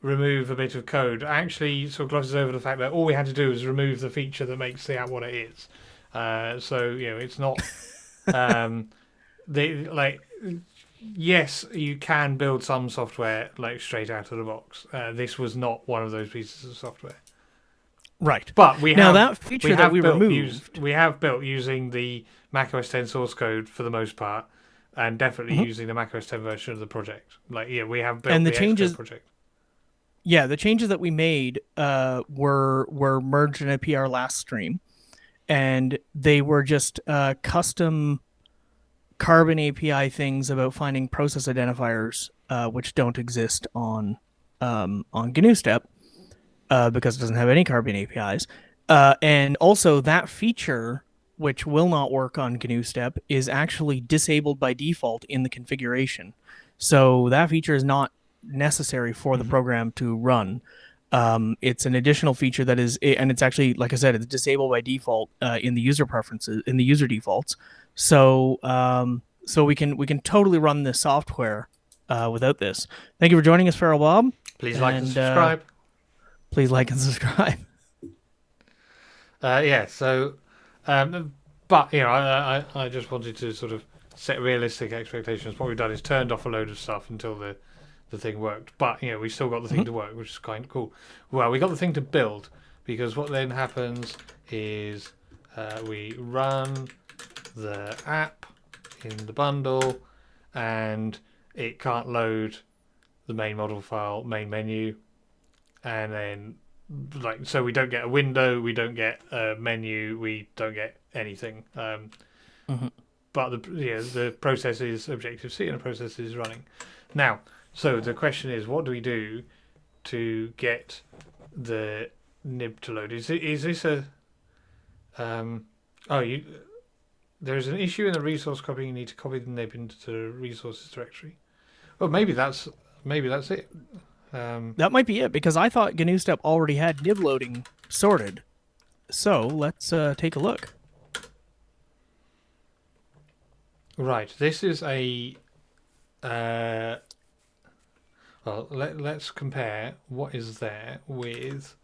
remove a bit of code. Actually, sort of glosses over the fact that all we had to do was remove the feature that makes the app what it is. So it's not yes, you can build some software like straight out of the box. This was not one of those pieces of software. Right. But that feature that we removed, we have built using the macOS 10 source code for the most part, and definitely using the macOS 10 version of the project. We have built and the Xcode changes. project. Yeah, the changes that we made were merged in a PR last stream, and they were just custom Carbon API things about finding process identifiers, which don't exist on GNU Step because it doesn't have any Carbon APIs. And also that feature, which will not work on GNU Step, is actually disabled by default in the configuration. So that feature is not necessary for the program to run. It's an additional feature that is, and it's actually, like I said, it's disabled by default in the user preferences, in the user defaults. So we can totally run this software without this. Thank you for joining us, Feral Bob. Please like and subscribe. Please like and subscribe. Yeah. So, but I just wanted to sort of set realistic expectations. What we've done is turned off a load of stuff until the thing worked. But we still got the thing to work, which is kind of cool. Well, we got the thing to build, because what then happens is we run the app in the bundle, and it can't load the main model file, main menu, and then so we don't get a window, we don't get a menu, we don't get anything. But the process is Objective C and the process is running. Now, so the question is, what do we do to get the nib to load? Is this a There is an issue in the resource copying. You need to copy the nib into the resources directory. Well, maybe that's it. That might be it, because I thought GNU Step already had nib loading sorted. So let's take a look. Right. This is a. Well, let's compare what is there with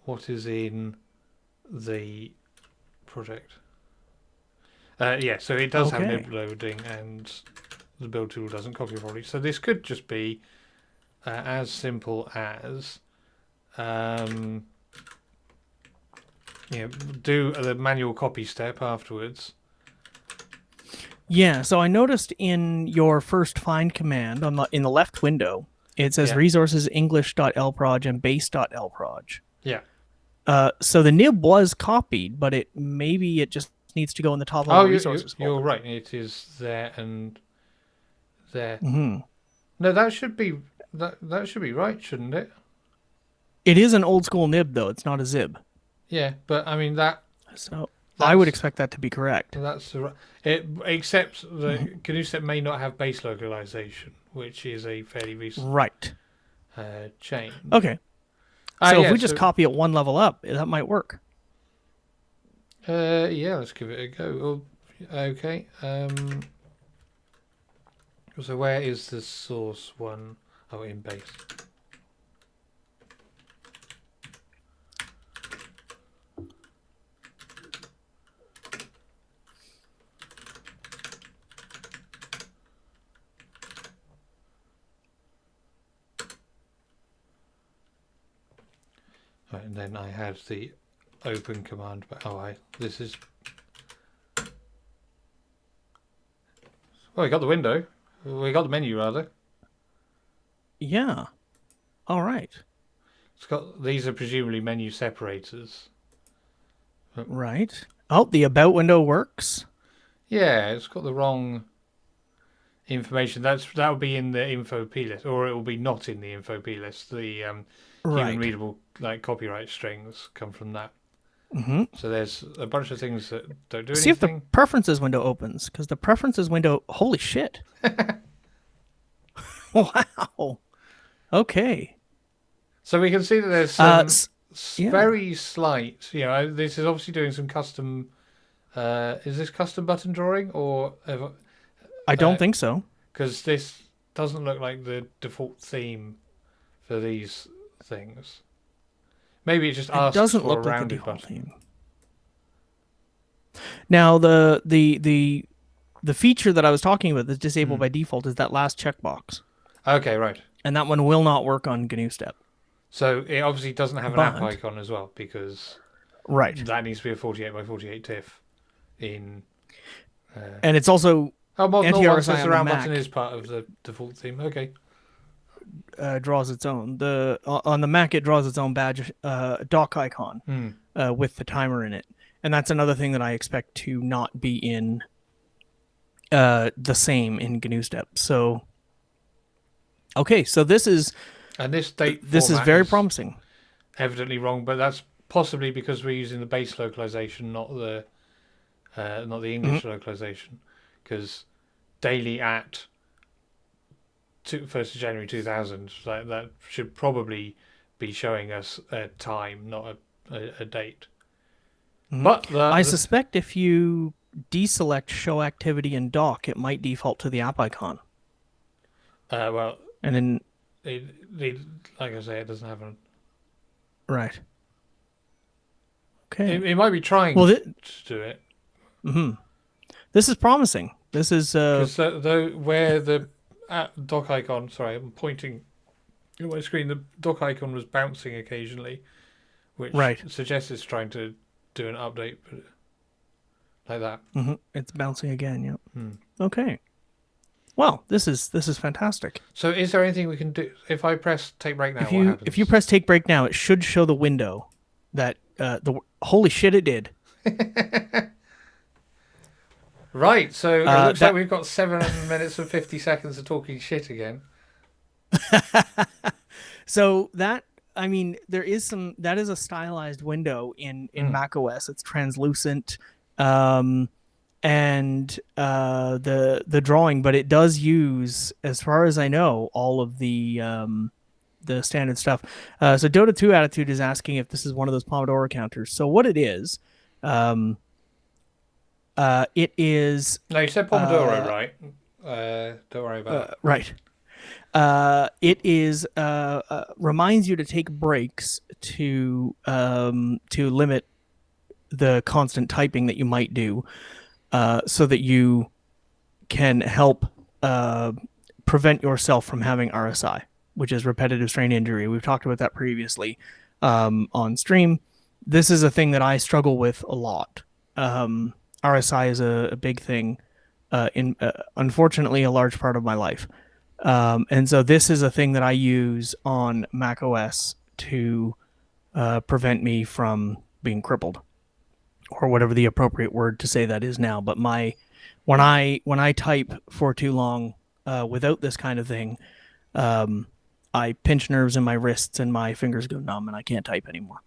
what is in the project. Yeah, so it does have nib loading, and the build tool doesn't copy properly. So this could just be as simple as do the manual copy step afterwards. Yeah, so I noticed in your first find command in the left window, it says resources english.lproj and base.lproj. Yeah. So the nib was copied, but maybe it just needs to go in the top level resources folder. You're right. It is there and there. Mm-hmm. No, that should be right, shouldn't it? It is an old school nib, though. It's not a zib. Yeah, but I mean that. So I would expect that to be correct. That's except the GNU Step may not have base localization, which is a fairly recent change. Okay. So if we just copy it one level up, that might work. Yeah, let's give it a go. Okay. So where is the source one? Oh, in base. Right, and then I had the open command, but this is. Well, we got the window. We got the menu, rather. Yeah. All right. It's got. These are presumably menu separators. Right. Oh, the about window works. Yeah, it's got the wrong information. That will be in the info p list, or it will be not in the info p list. The human readable copyright strings come from that. Mm-hmm. So there's a bunch of things that don't do anything. See if the preferences window opens, because the preferences window. Holy shit! Wow. Okay. So we can see that there's some very slight. This is obviously doing some custom. Is this custom button drawing or? I don't think so. Because this doesn't look like the default theme for these things. Maybe it just asks doesn't for look a like rounded the default button. theme. Now the feature that I was talking about that's disabled by default is that last checkbox. Okay, right. And that one will not work on GNU Step. So it obviously doesn't have an app icon as well, because that needs to be a 48 by 48 TIFF in. And it's also anti-RSI on the round button is part of the default theme. Okay. Draws its own. On the Mac it draws its own badge dock icon with the timer in it, and that's another thing that I expect to not be in the same in GNU Step. So okay, so this is very promising. Evidently wrong, but that's possibly because we're using the base localization, not the English localization, because daily at 1st of January 2000, that should probably be showing us a time, not a date. But I suspect if you deselect show activity in dock, it might default to the app icon. And then like I say, it doesn't have a right. Okay, it might be trying to do it. Mm-hmm. This is promising. This is where the dock icon. Sorry, I'm pointing at my screen. The dock icon was bouncing occasionally, which suggests it's trying to do an update, but like that. Mm-hmm. It's bouncing again. Yeah. Okay. Well, this is fantastic. So, is there anything we can do if I press take break now? What happens? If you press take break now, it should show the window that holy shit, it did. Right, so it looks like we've got 7 minutes and 50 seconds of talking shit again. So that is a stylized window in macOS. It's translucent. and the drawing, but it does use, as far as I know, all of the standard stuff. So Dota 2 Attitude is asking if this is one of those Pomodoro counters. So what it is, it is No, you said Pomodoro, right? Don't worry about it. right. It is reminds you to take breaks to limit the constant typing that you might do, so that you can help prevent yourself from having RSI, which is repetitive strain injury. We've talked about that previously on stream. This is a thing that I struggle with a lot. RSI is a big thing in unfortunately a large part of my life. And so this is a thing that I use on Mac OS to prevent me from being crippled, or whatever the appropriate word to say that is now. But when I type for too long without this kind of thing, I pinch nerves in my wrists and my fingers go numb and I can't type anymore.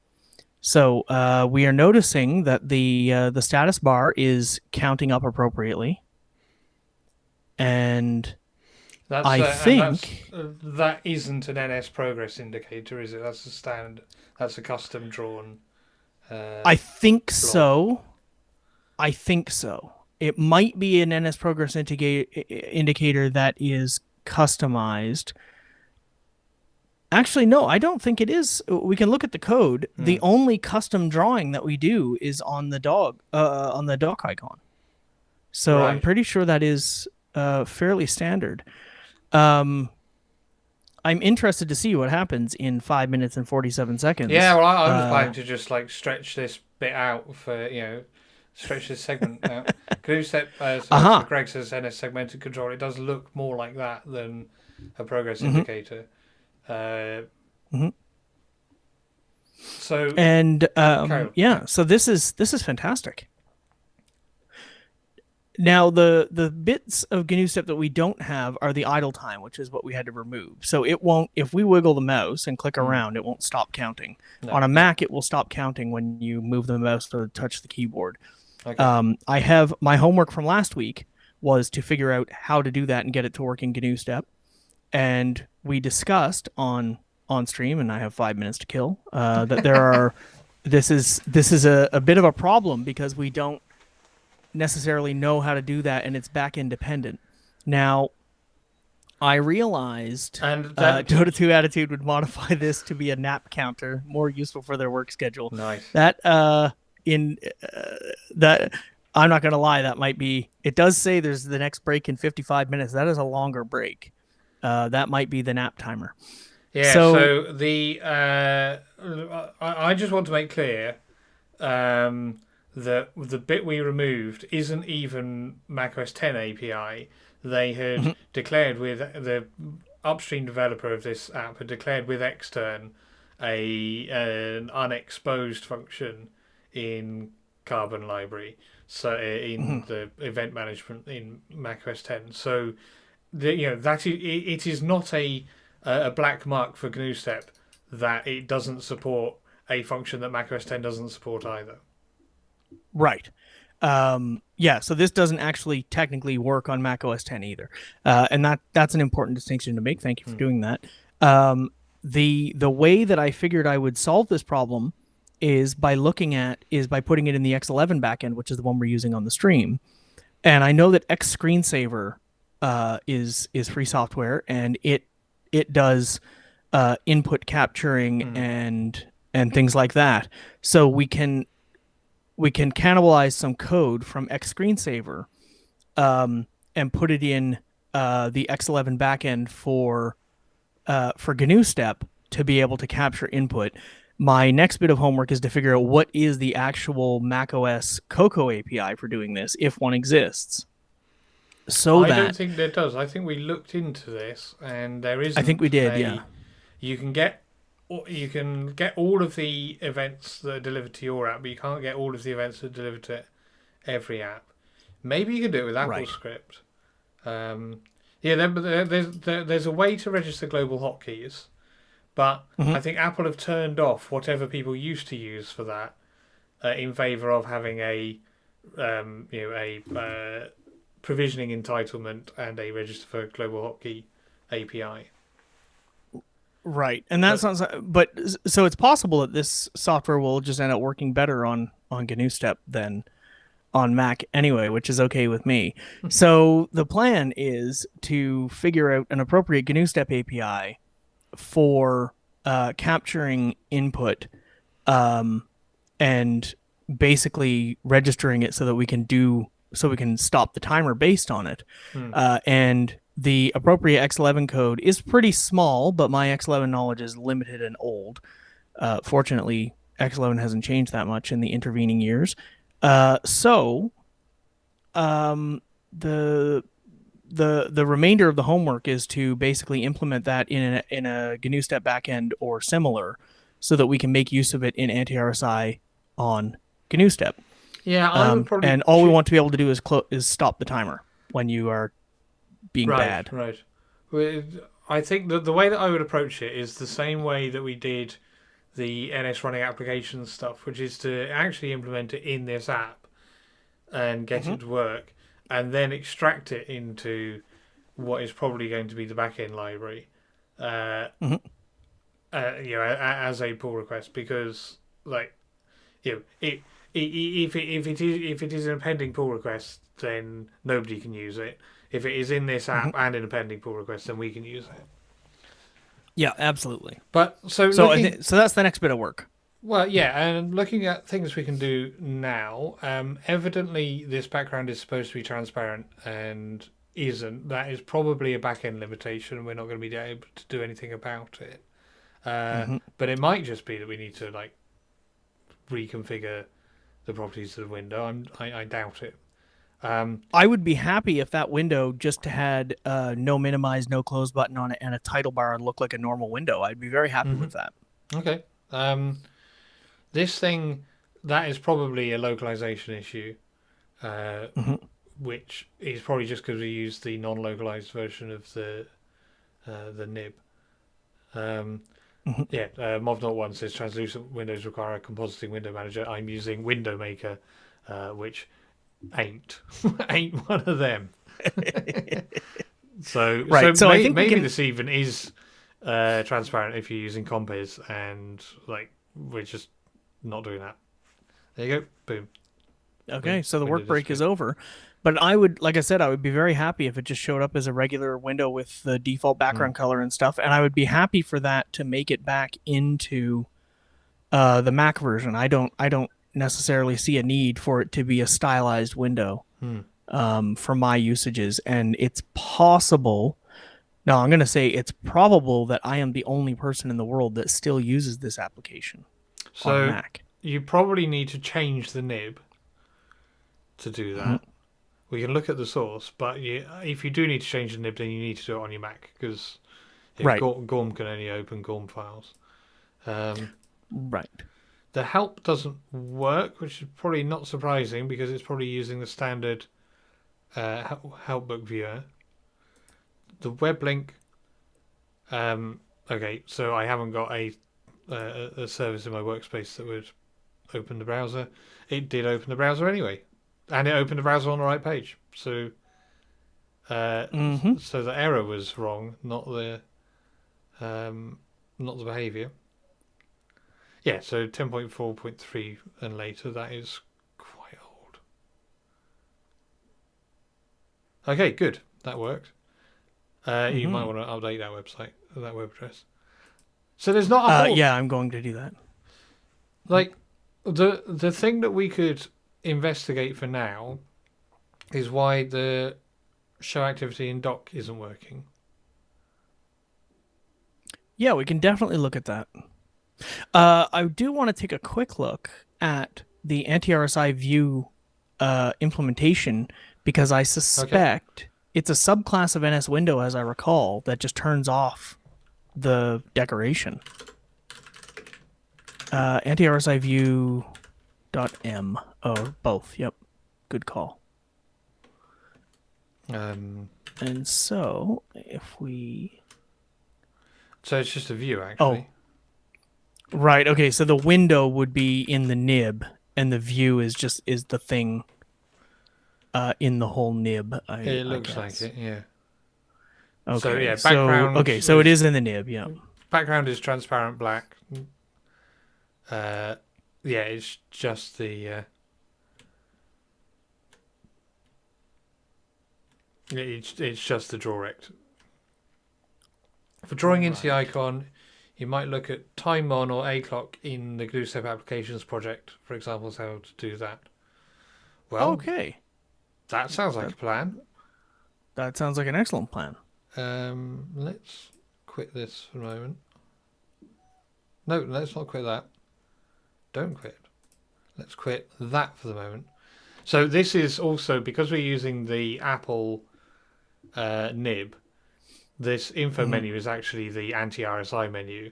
So we are noticing that the status bar is counting up appropriately, and I think that isn't an NS progress indicator, is it? That's a standard. That's a custom drawn. I think plot. so. I think so. It might be an NS progress indicator that is customized. Actually, no, I don't think it is. We can look at the code. The only custom drawing that we do is on the dog icon. So Right. I'm pretty sure that is fairly standard. I'm interested to see what happens in 5 minutes and 47 seconds. Yeah, well, I was planning to just like stretch this bit out for stretch this segment out. GNU step, as Greg says, NS segmented control. It does look more like that than a progress indicator. So and yeah, so this is fantastic. Now the bits of GNU step that we don't have are the idle time, which is what we had to remove. So it won't, if we wiggle the mouse and click around, it won't stop counting. No. On a Mac, it will stop counting when you move the mouse to touch the keyboard. Okay. I have my homework from last week was to figure out how to do that and get it to work in GNU step, and we discussed on stream, and I have 5 minutes to kill, that there are this is a bit of a problem because we don't necessarily know how to do that, and it's back independent. Now, I realized Dota 2 Attitude would modify this to be a nap counter, more useful for their work schedule. Nice. That that I'm not gonna lie, that might be. It does say there's the next break in 55 minutes. That is a longer break. That might be the nap timer. Yeah. So the I just want to make clear. The bit we removed isn't even macOS 10 API. They had declared with the upstream developer of this app had declared with Xtern an unexposed function in Carbon library, so in the event management in macOS 10. So it is not a black mark for GNU step that it doesn't support a function that macOS 10 doesn't support either. Right. Yeah, so this doesn't actually technically work on Mac OS 10 either. And that's an important distinction to make. Thank you for doing that. The way that I figured I would solve this problem is by putting it in the X11 backend, which is the one we're using on the stream. And I know that X Screensaver is free software, and it does input capturing and things like that. So we can cannibalize some code from X Screensaver and put it in the X11 backend for GNU step to be able to capture input. My next bit of homework is to figure out what is the actual macOS Cocoa API for doing this, if one exists. I don't think there does. I think we looked into this, and there isn't. I think we did. Yeah. You can get all of the events that are delivered to your app, but you can't get all of the events that are delivered to every app. Maybe you can do it with AppleScript. There's a way to register global hotkeys, but I think Apple have turned off whatever people used to use for that in favor of having a a provisioning entitlement and a register for global hotkey API. Right, and that sounds. But so it's possible that this software will just end up working better on GNU Step than on Mac anyway, which is okay with me. So the plan is to figure out an appropriate GNU Step API for capturing input and basically registering it so that we can stop the timer based on it. And the appropriate X11 code is pretty small, but my X11 knowledge is limited and old. Fortunately, X11 hasn't changed that much in the intervening years. So the remainder of the homework is to basically implement that in a GNU Step backend or similar, so that we can make use of it in anti-RSI on GNU Step. Yeah, I would probably. And all we want to be able to do is stop the timer when you are being right, bad. Right. I think that the way that I would approach it is the same way that we did the NS running applications stuff, which is to actually implement it in this app and get it to work, and then extract it into what is probably going to be the backend library, as a pull request, because if it is an appending pull request, then nobody can use it. If it is in this app and in a pending pull request, then we can use it. Yeah, absolutely. But so that's the next bit of work. Well, yeah, and looking at things we can do now, evidently this background is supposed to be transparent and isn't. That is probably a back-end limitation. We're not going to be able to do anything about it. But it might just be that we need to reconfigure the properties of the window. I doubt it. I would be happy if that window just had no minimize, no close button on it and a title bar and look like a normal window. I'd be very happy with that. Okay. This thing, that is probably a localization issue, which is probably just because we used the non-localized version of the nib. Mov.1 says translucent windows require a compositing window manager. I'm using Window Maker, which ain't one of them. So I think maybe this even is transparent if you're using Compiz, and we're just not doing that. There you go. Boom. Okay, so the work break is over. But I would be very happy if it just showed up as a regular window with the default background color and stuff, and I would be happy for that to make it back into the Mac version. I don't necessarily see a need for it to be a stylized window for my usages, and it's possible. No, I'm going to say it's probable that I am the only person in the world that still uses this application on Mac. You probably need to change the nib to do that. We can look at the source, but if you do need to change the nib, then you need to do it on your Mac, because Gorm can only open Gorm files. Right. The help doesn't work, which is probably not surprising because it's probably using the standard help book viewer. The web link. Okay, so I haven't got a service in my workspace that would open the browser. It did open the browser anyway, and it opened the browser on the right page. So, so the error was wrong, not the behavior. Yeah, so 10.4.3 and later, that is quite old. Okay, good. That worked. You might want to update that website, that web address. So there's not a whole... Yeah, I'm going to do that. The thing that we could investigate for now is why the show activity in doc isn't working. Yeah, we can definitely look at that. I do want to take a quick look at the anti-RSI view implementation, because I suspect it's a subclass of NS window, as I recall, that just turns off the decoration. Anti-RSI view .m. Oh, both. Yep. Good call. And so if we... So it's just a view, actually. Oh. Right. Okay. So the window would be in the nib, and the view is the thing in the whole nib. It I looks like guess. it, yeah. So Okay. yeah, So background okay. So it is is in the nib. Yeah. transparent black. Uh, yeah, it's just the it's just the draw rect. For drawing into the Right. icon, you might look at time on or a clock in the GlueStep applications project, for example, is how to do that. Well, Okay. that sounds like That a plan. that sounds like an excellent plan. Let's quit this for a moment. No, let's not quit that. Don't quit. Let's quit that for the moment. So this is also, because we're using the Apple nib, this info Hmm. menu is actually the anti-RSI menu,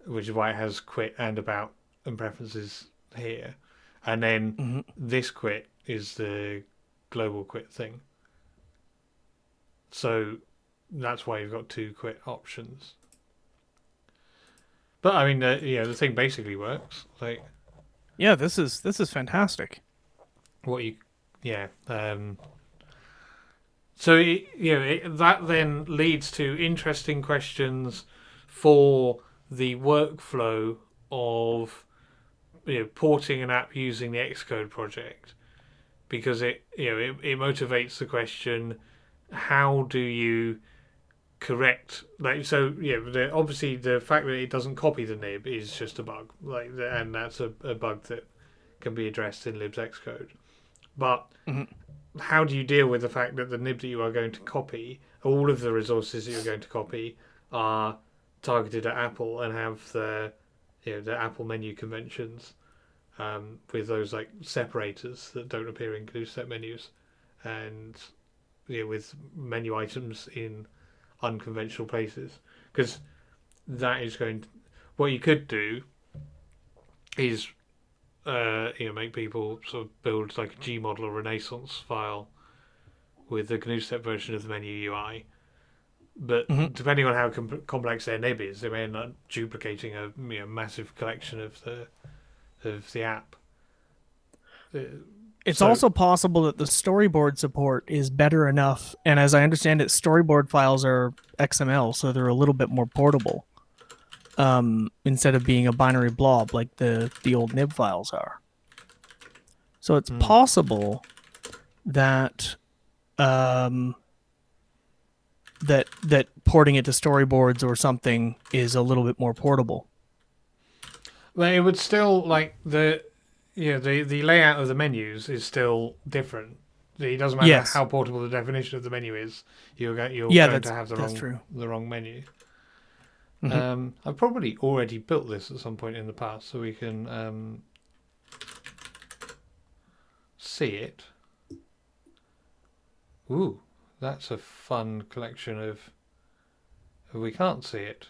which is why it has quit and about and preferences here. And then Hmm. this quit is the global quit thing. So that's why you've got two quit options. But I mean, the thing basically works. Like Yeah. This is fantastic. what you, yeah. So that then leads to interesting questions for the workflow of porting an app using the Xcode project, because it motivates the question: how do you correct, like, so obviously the fact that it doesn't copy the nib is just a bug, like, and that's a bug that can be addressed in libs Xcode. But Hmm. how do you deal with the fact that the nib that you are going to copy, all of the resources that you're going to copy, are targeted at Apple and have the Apple menu conventions, with those like separators that don't appear in GlueStep menus, and with menu items in unconventional places? Because that is going to, what you could do is make people sort of build like a Gmodel or Renaissance file with the GNU-step version of the menu UI. But Hmm. depending on how complex their nib is, they may end up duplicating a massive collection of the app. Uh, It's so also possible that the storyboard support is better enough, and as I understand it, storyboard files are XML, so they're a little bit more portable. Instead of being a binary blob like the old nib files are. So it's mm, possible that um, that porting it to storyboards or something is a little bit more portable. well, it would still, like, the layout of the menus is still different. It doesn't matter Yes. how portable the definition of the menu is. You're Yeah, going to have that's true. the wrong menu. Hmm. I've probably already built this at some point in the past, so we can see it. Ooh, that's a fun collection of. We can't see it.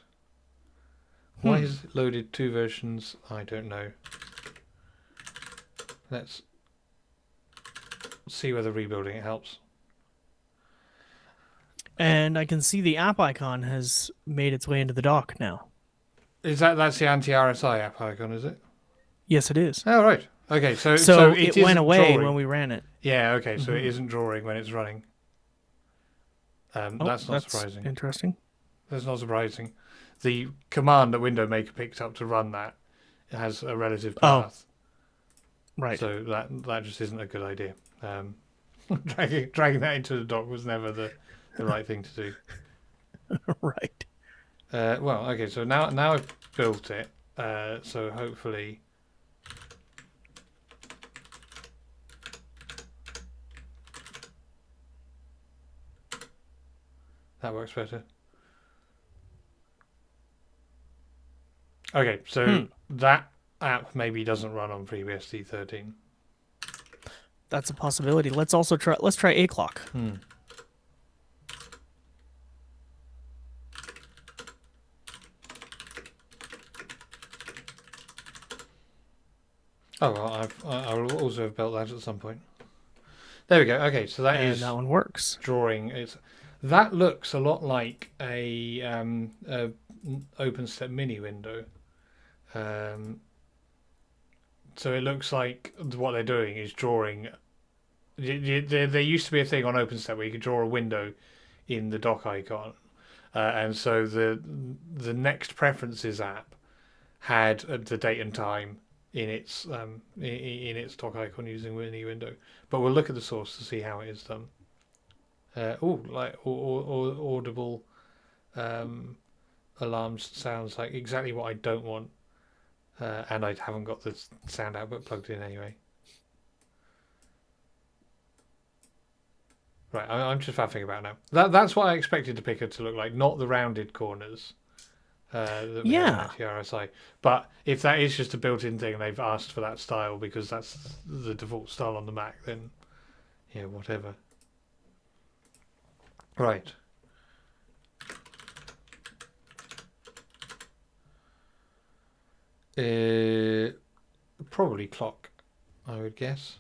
Why Hmm. is it loaded two versions? I don't know. Let's see whether rebuilding it helps. And I can see the app icon has made its way into the dock now. That's the anti-RSI app icon, is it? Yes, it is. Oh right. Okay, so So it it went isn't away when drawing. we ran it. Yeah. Okay, so it Hmm. isn't drawing when it's running. Oh, That's not that's surprising. interesting. That's not surprising. The command that Window Maker picked up to run that has a relative Oh, path, right. so that just isn't a good idea. Dragging that into the dock was never the right thing to do. Right. Well, okay, so now I've built it, so hopefully that works better. Okay, so Hmm. that app maybe doesn't run on FreeBSD 13. That's a possibility. Let's try a clock. Hmm. Oh well, I'll also have built that at some point. There we go. Okay, so that And is that one works. drawing. That looks a lot like a OpenStep mini window. So it looks like what they're doing is drawing there used to be a thing on OpenStack where you could draw a window in the dock icon, and so the Next Preferences app had the date and time in its dock icon using any window. But we'll look at the source to see how it is done. Audible alarms sounds like exactly what I don't want, and I haven't got the sound output plugged in anyway. Right, I'm just faffing about now. That's what I expected the picker to look like, not the rounded corners. That we have in TRSI. But if that is just a built-in thing and they've asked for that style because that's the default style on the Mac, then yeah, whatever. Right. Probably clock, I would guess.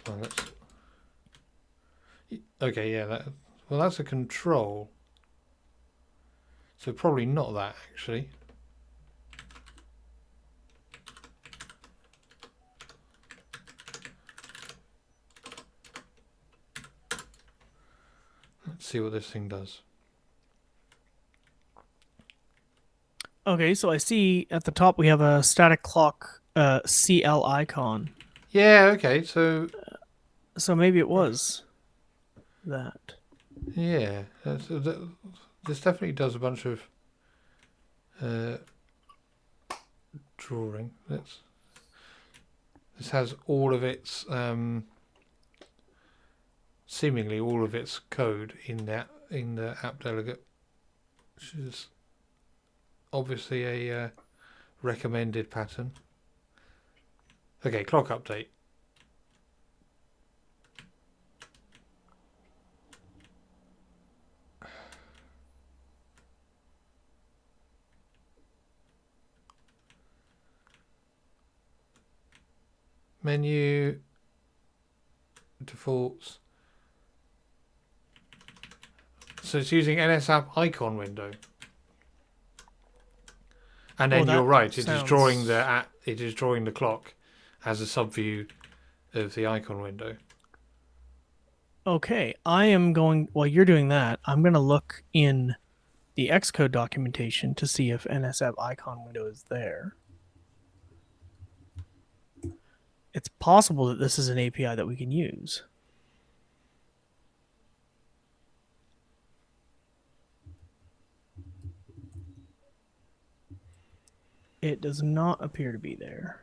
Well, okay, yeah. That's a control. So probably not that actually. Let's see what this thing does. Okay, so I see at the top we have a static clock CL icon. Yeah, okay, so maybe it was that. Yeah, this definitely does a bunch of drawing. This has all of its seemingly all of its code in the app delegate, which is obviously a recommended pattern. Okay, clock update. Menu, defaults. So it's using NSApp icon window. And then you're right, it is drawing the clock as a subview of the icon window. Okay, I am going, while you're doing that, I'm going to look in the Xcode documentation to see if NSApp icon window is there. It's possible that this is an API that we can use. It does not appear to be there.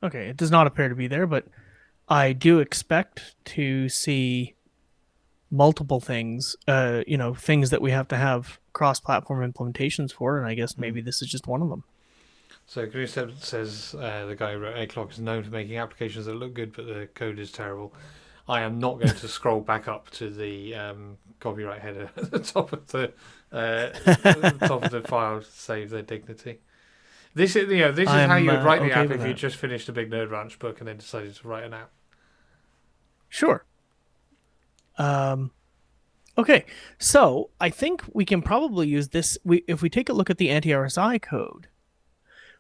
Okay, it does not appear to be there, but I do expect to see multiple things, things that we have to have cross-platform implementations for, and I guess maybe this is just one of them. So Gnusev says the guy who wrote A-Clock is known for making applications that look good, but the code is terrible. I am not going to scroll back up to the copyright header at the top of the file to save their dignity. This is how you would write the app if you just finished a Big Nerd Ranch book and then decided to write an app. Sure. Okay, so I think we can probably use this. If we take a look at the anti-RSI code,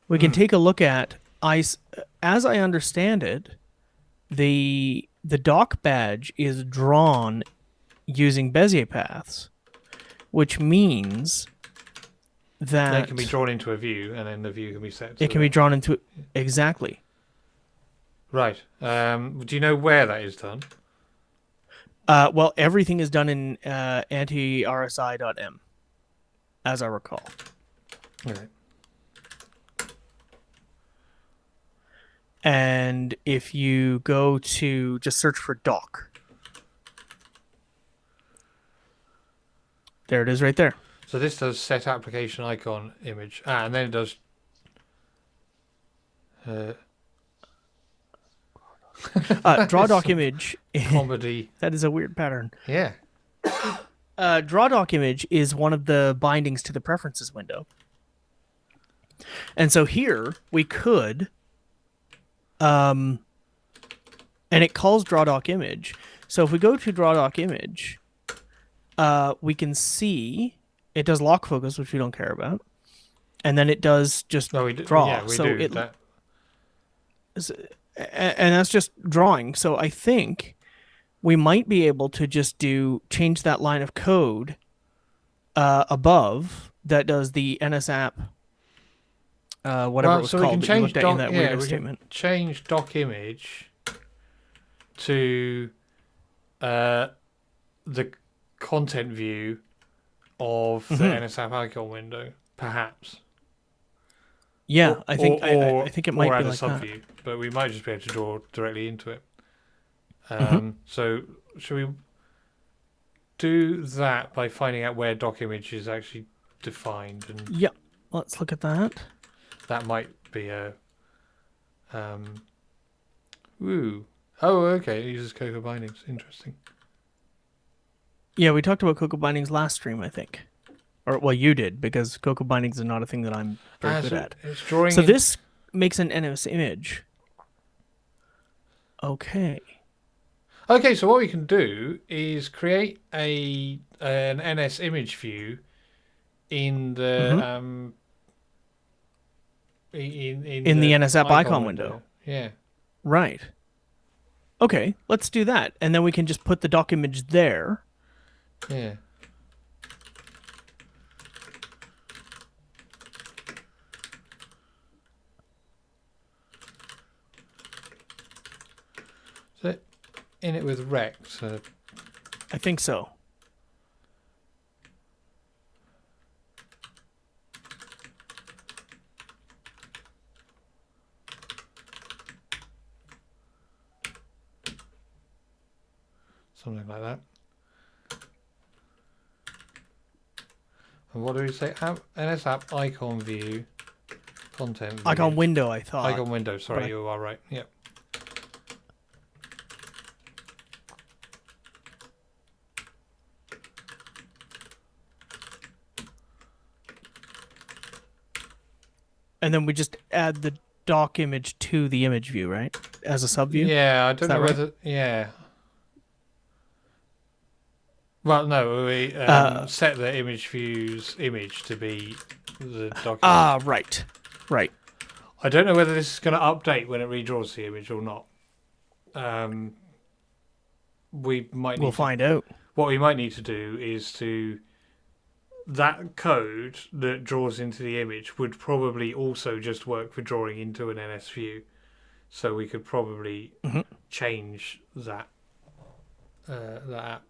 we can take a look at, as I understand it, the doc badge is drawn using Bezier paths, which means that it can be drawn into a view, and then the view can be set. It can be drawn into exactly. Right. Do you know where that is done? Well, everything is done in anti-RSI.m, as I recall. Okay. And if you go to just search for doc, there it is right there. So this does set application icon image. And then it does draw doc image. Comedy. That is a weird pattern. Yeah. Draw doc image is one of the bindings to the preferences window. And so here we could, and it calls draw doc image. So if we go to draw doc image, we can see it does lock focus, which we don't care about, and then it does just No, we do. draw. Yeah, we so do it, that. and that's just drawing. So I think we might be able to just change that line of code above that does the NSApp, whatever it was so we called can that you change looked at in doc. that Yeah, weirdo we statement. can change doc image to the content view of the NSApp icon window, perhaps. Yeah, I think or I think it might or be add a like that. subview, but we might just be able to draw directly into it. So should we do that by finding out where doc image is actually defined? And Yeah, let's look at that. that might be a Ooh. Oh, okay. It uses Cocoa bindings. Interesting. Yeah, we talked about Cocoa Bindings last stream, I think. Or, well, you did, because Cocoa Bindings is not a thing that I'm very good So at. it's drawing. So this makes an NS image. Okay. Okay, so what we can do is create an NS image view in the in the NSApp icon window. Yeah. Right. Okay, let's do that. And then we can just put the doc image there. Yeah. So in it with rect. So I think so. something like that. And what do we say? NSApp icon view content view. Icon window, I thought. Icon window. Sorry, you are right. Yep. And then we just add the doc image to the image view, right? As a subview? Yeah, I don't know right? whether... Yeah. Well, no, we set the image view's image to be the document. Ah, right. Right. I don't know whether this is going to update when it redraws the image or not. We'll find out. What we might need to do is to... That code that draws into the image would probably also just work for drawing into an NS view. So we could probably change that app.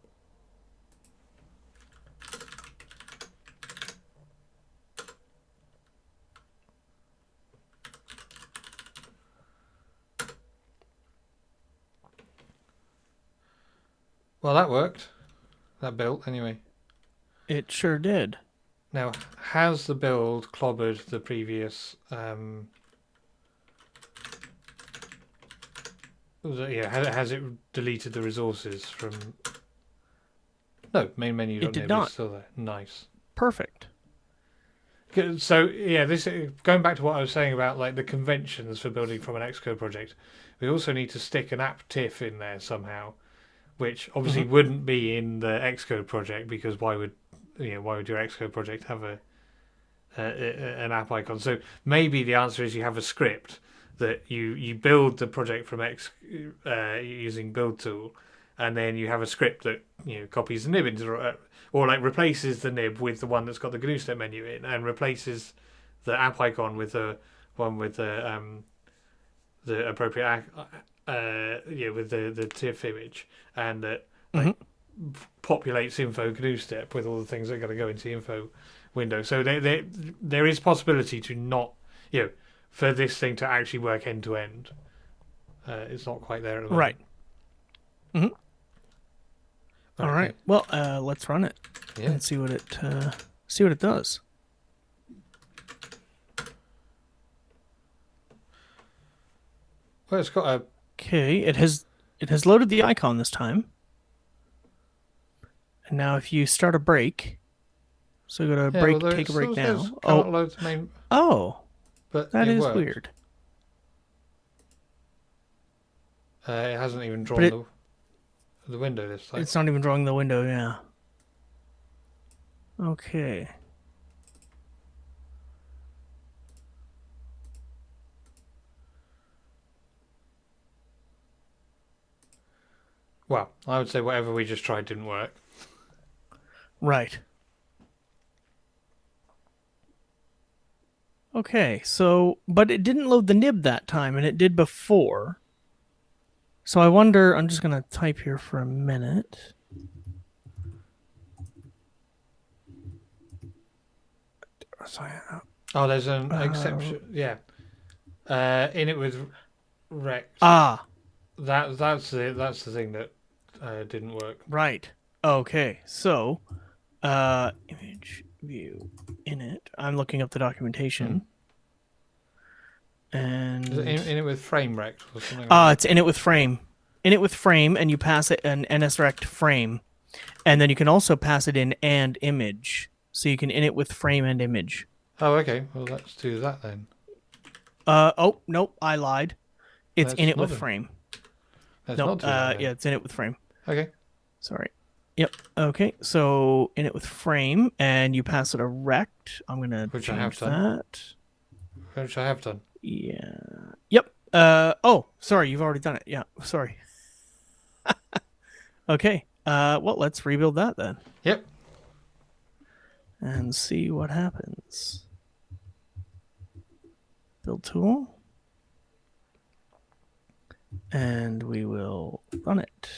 Well, that worked. That built, anyway. It sure did. Now, has the build clobbered the previous... has it deleted the resources from... No, main menu. It did not. Is still there. Nice. Perfect. So, yeah, this going back to what I was saying about like the conventions for building from an Xcode project, we also need to stick an app TIFF in there somehow, which obviously wouldn't be in the Xcode project because why would your Xcode project have an app icon? So maybe the answer is you have a script that you build the project from using build tool, and then you have a script that copies the nib into or like replaces the nib with the one that's got the GNU step menu in, and replaces the app icon with the one with the appropriate with the TIFF image, and that populates info GNU step with all the things that are going to go into the info window. So there is possibility to not for this thing to actually work end to end. It's not quite there at the moment. Right. All Okay. right. Well, let's run it and see what it does. Well, it's got a... Okay, it has loaded the icon this time. And now if you start a break, so go to break, take a break now. Load the main... Oh, But That it is works. weird. It hasn't even But drawn the window this time. it's not even drawing the window, yeah. Okay. Well, I would say whatever we just tried didn't work. Right. Okay, so, but it didn't load the nib that time, and it did before. So I wonder, I'm just going to type here for a minute. Oh, there's an exception. Yeah. In it with Rex. Ah, That's the thing that didn't work. right. Okay, so, image view init. I'm looking up the documentation. And Is it in it with frame Rex or something like that? it's init with frame. Init with frame, and you pass it an nsrect frame. And then you can also pass it in and image. So you can init with frame and image. Oh, okay. Well, let's do that then. Oh, nope, I lied. It's Let's init not with do- frame. Let's Nope, not do that then. yeah, it's init with frame. Okay. Sorry. Yep. Okay, so init with frame, and you pass it a rect. I'm gonna Which I have change done. that. Which I have done. Yeah. Yep. Oh, sorry, you've already done it. Yeah. Sorry. Okay. Well, let's rebuild that then. Yep. And see what happens. Build tool. And we will run it.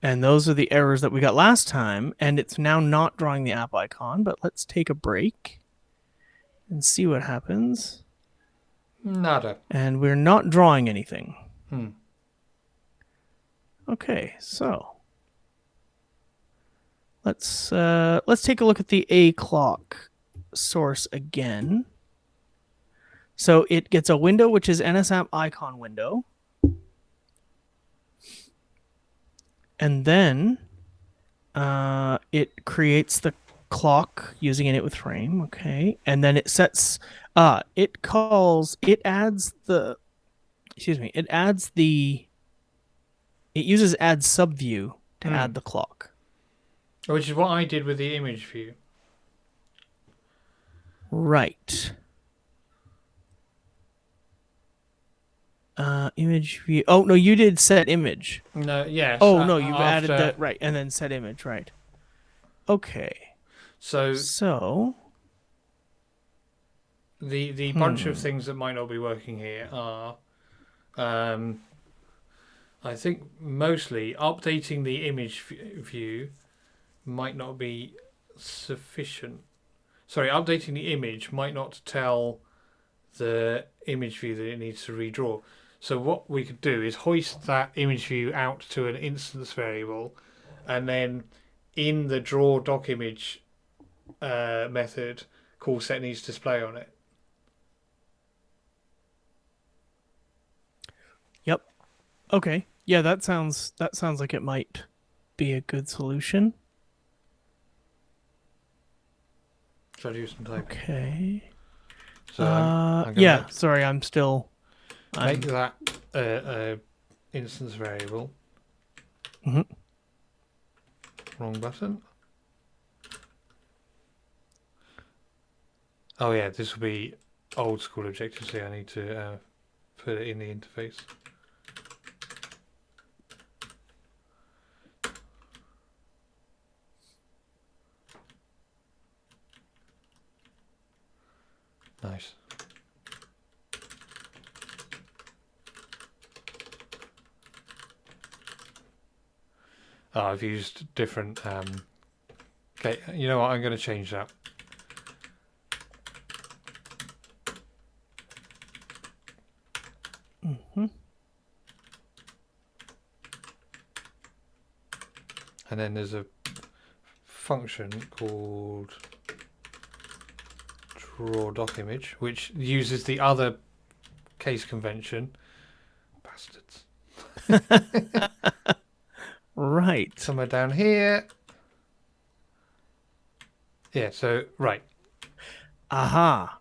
And those are the errors that we got last time. And it's now not drawing the app icon, but let's take a break and see what happens. Nada. And we're not drawing anything. Hmm. Okay, so let's take a look at the A clock source again. So it gets a window which is NSApp icon window. And then it creates the clock using init with frame, okay? And then it sets it uses add subview to add the clock. Which is what I did with the image view. Right. Image view. Oh no, you did set image. No, yes. Oh no, you've added after- that, right, and then set image, right. Okay. So the bunch of things that might not be working here are, I think mostly updating the image view might not be sufficient. Sorry, updating the image might not tell the image view that it needs to redraw. So what we could do is hoist that image view out to an instance variable, and then in the draw doc image method, call set needs display on it. Yep. Okay. Yeah, that sounds like it might be a good solution. Should I do some typing? Okay. So I'm gonna yeah, sorry, I'm still make that instance variable. Mhm. Wrong button. Oh yeah, this will be old school Objective-C. I need to put it in the interface. Nice. Oh, I've used different. Okay, you know what? I'm going to change that. And then there's a function called draw doc image, which uses the other case convention. Bastards. right. Somewhere down here. Yeah, so, right. Aha.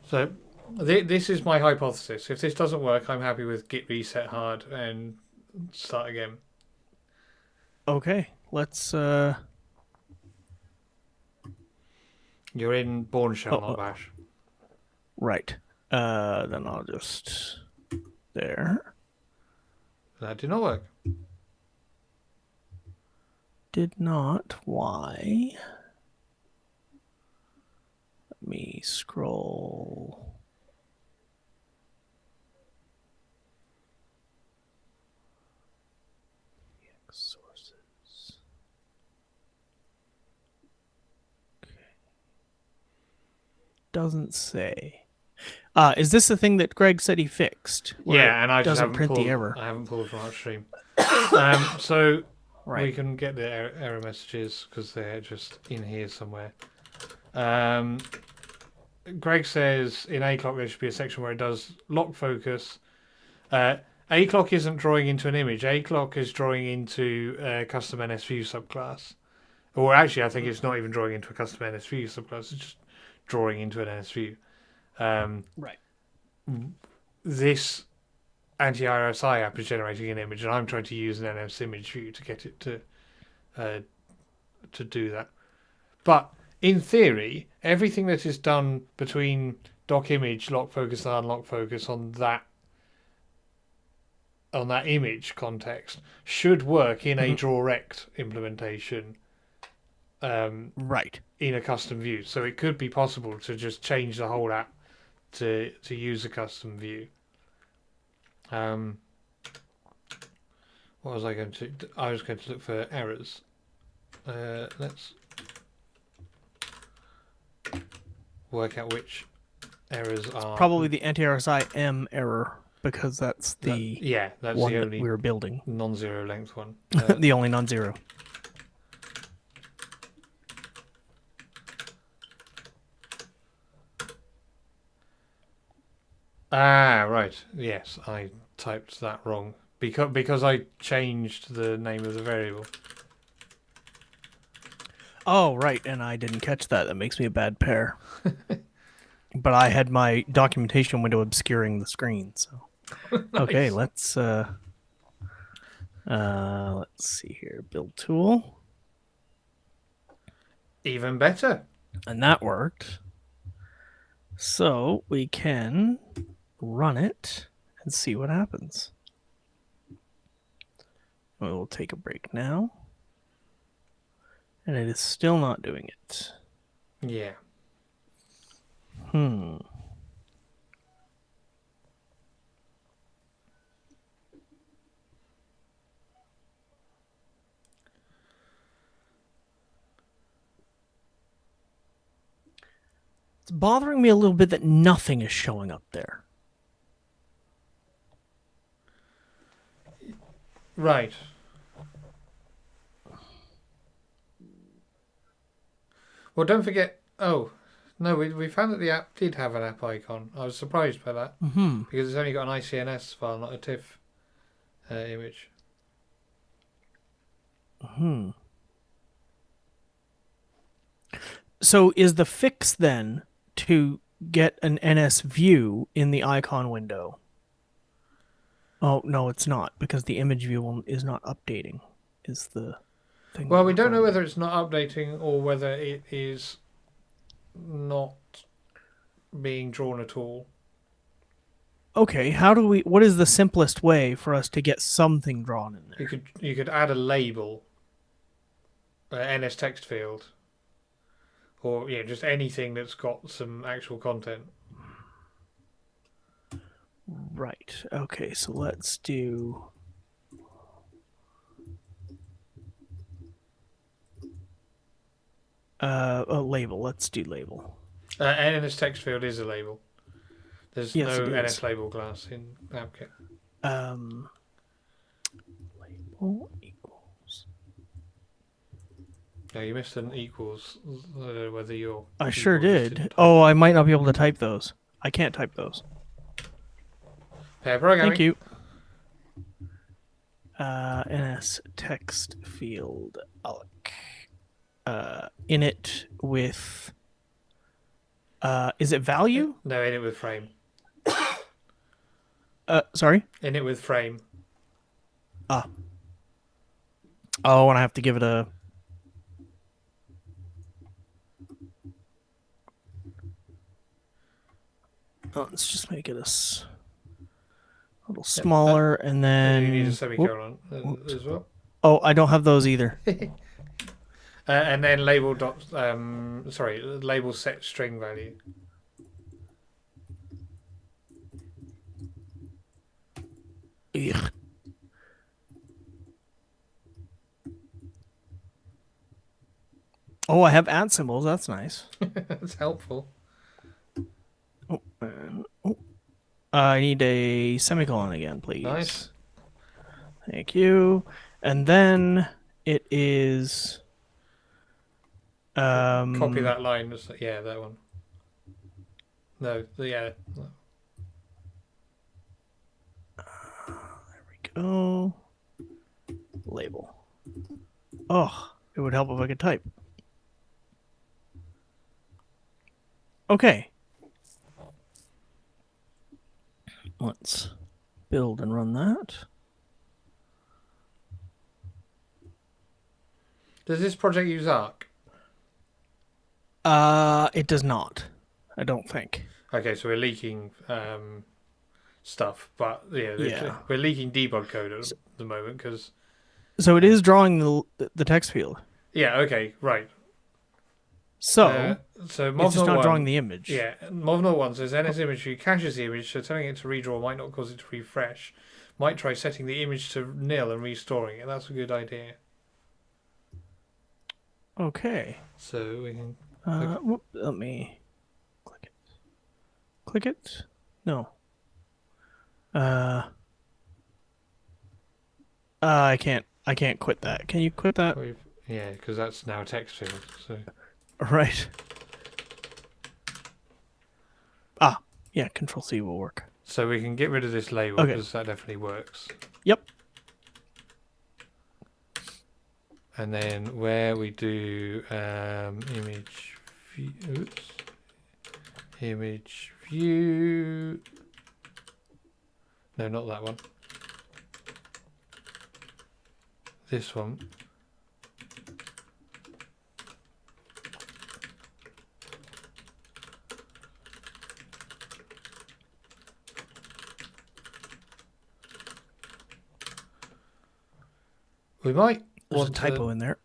So this is my hypothesis. If this doesn't work, I'm happy with git reset hard and start again. Okay. Let's You're in Bourne Shell, not oh, Bash. right. Then I'll just there. That did not work. Did not. Why? Let me scroll. Sources. Okay. Doesn't say. Is this the thing that Greg said he fixed? Yeah, and I just doesn't haven't print pulled. the error. I haven't pulled from upstream. So Right. we can get the error messages because they're just in here somewhere. Greg says in A clock there should be a section where it does lock focus. A clock isn't drawing into an image. A clock is drawing into a custom NS view subclass. Or actually, I think it's not even drawing into a custom NS view subclass. It's just drawing into an NS view. Right. This anti-RSI app is generating an image, and I'm trying to use an NS image view to get it to do that. But in theory, everything that is done between dock image, lock focus, and unlock focus on that image context should work in a DrawRect implementation. Right. In a custom view, so it could be possible to just change the whole app to use a custom view. What was I going to? I was going to look for errors. Let's work out which errors are. Probably the anti-RSI M error because that's the that's one the that only we were building. non-zero length one. The only non-zero. Right. Yes, I typed that wrong because I changed the name of the variable. Oh, right, and I didn't catch that. That makes me a bad pair. But I had my documentation window obscuring the screen, so Nice. okay, let's see here. Build tool. Even better. And that worked. So we can run it and see what happens. We will take a break now. And it is still not doing it. Yeah. It's bothering me a little bit that nothing is showing up there. Right. Well, don't forget. Oh, no, we found that the app did have an app icon. I was surprised by that because it's only got an ICNS file, not a TIFF image. So is the fix then to get an NS view in the icon window? Oh, no, it's not, because the image view is not updating, is the thing. Well, we don't know whether it's not updating or whether it is not being drawn at all. Okay, what is the simplest way for us to get something drawn in there? You could add a label, NS text field, or just anything that's got some actual content. Right. Okay, so let's do a label. Let's do label. NS text field is a label. There's no NS label class in AppKit. Label equals. No, you missed an equals. I don't know whether your I sure keyboard just did. didn't type Oh, it. I might not be able to type those. I can't type those. Pair programming. Thank you. NS text field alloc. Init with. Is it value? No, in it with frame. Sorry. In it with frame. Ah. Oh, and I have to give it a. Oh, let's just make it a little smaller, and then. You need a semicolon as well. Oh, I don't have those either. And then label dot. Label set string value. Ugh. Oh, I have @ symbols. That's nice. That's helpful. Oh, I need a semicolon again, please. Nice. Thank you. And then it is. Copy that line. Yeah, that one. No, yeah. There we go. Label. Oh, it would help if I could type. Okay. Let's build and run that. Does this project use Arc? It does not. I don't think. Okay, so we're leaking stuff, but Yeah. we're leaking debug code at the moment because. So it is drawing the text field. Yeah. Okay. Right. So So it's just not Movnot1, drawing the image. Yeah, Movnot1 says NS imagery caches the image, so telling it to redraw might not cause it to refresh. Might try setting the image to nil and restoring it. That's a good idea. Okay. So we can. Let me click it. Click it? No. I can't quit that. Can you quit that? Yeah, because that's now a text field. So. Right. Ah, yeah. Control C will work. So we can get rid of this label because that definitely works. Yep. And then where we do image view, image view. No, not that one. This one. We might There's want a typo in there.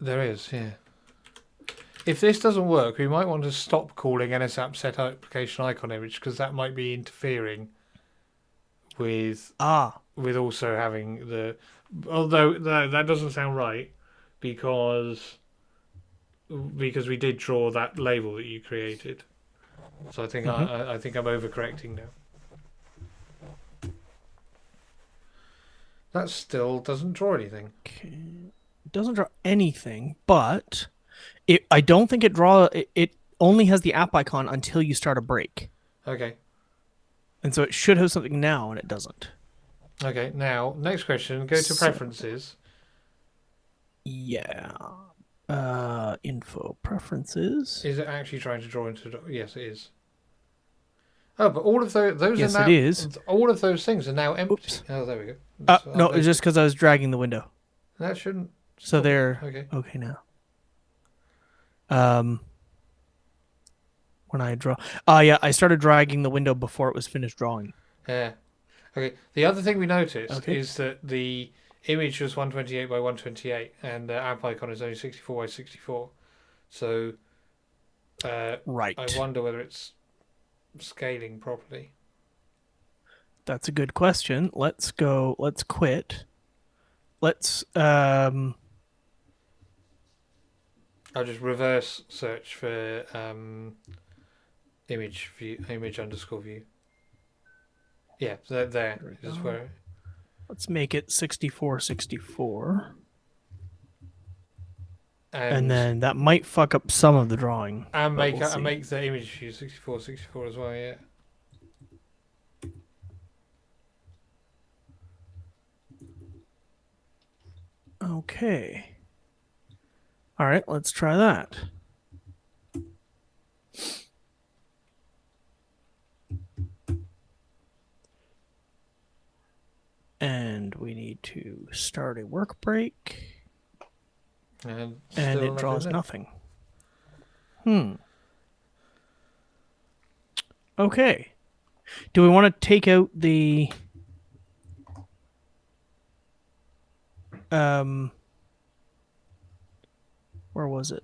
There is, yeah. If this doesn't work, we might want to stop calling NSApp set application icon image because that might be interfering with also having the. Although no, that doesn't sound right because we did draw that label that you created. So I think I think I'm overcorrecting now. That still doesn't draw anything. Okay. It doesn't draw anything, but I don't think it only has the app icon until you start a break. Okay. And so it should have something now, and it doesn't. Okay, now, next question. Go to preferences. Yeah. Info preferences. Is it actually trying to draw into... Yes, it is. Oh, but all of those yes, are now... it is. All of those things are now empty. Oops. Oh, there we go. No, it's just because I was dragging the window. That shouldn't... So they're okay now. When I draw... yeah, I started dragging the window before it was finished drawing. Yeah. Okay. The other thing we noticed is that the image was 128 by 128 and the app icon is only 64 by 64. So... right. I wonder whether it's scaling properly. That's a good question. Let's go. Let's quit. Let's... I'll just reverse search for image view, image underscore view. Yeah, there is where. Let's make it 6464. And then that might fuck up some of the drawing. and but make we'll see. make the image view 64 as well. Yeah. Okay. All right, let's try that. And we need to start a work break. And it draws nothing. Okay. Do we want to take out the where was it?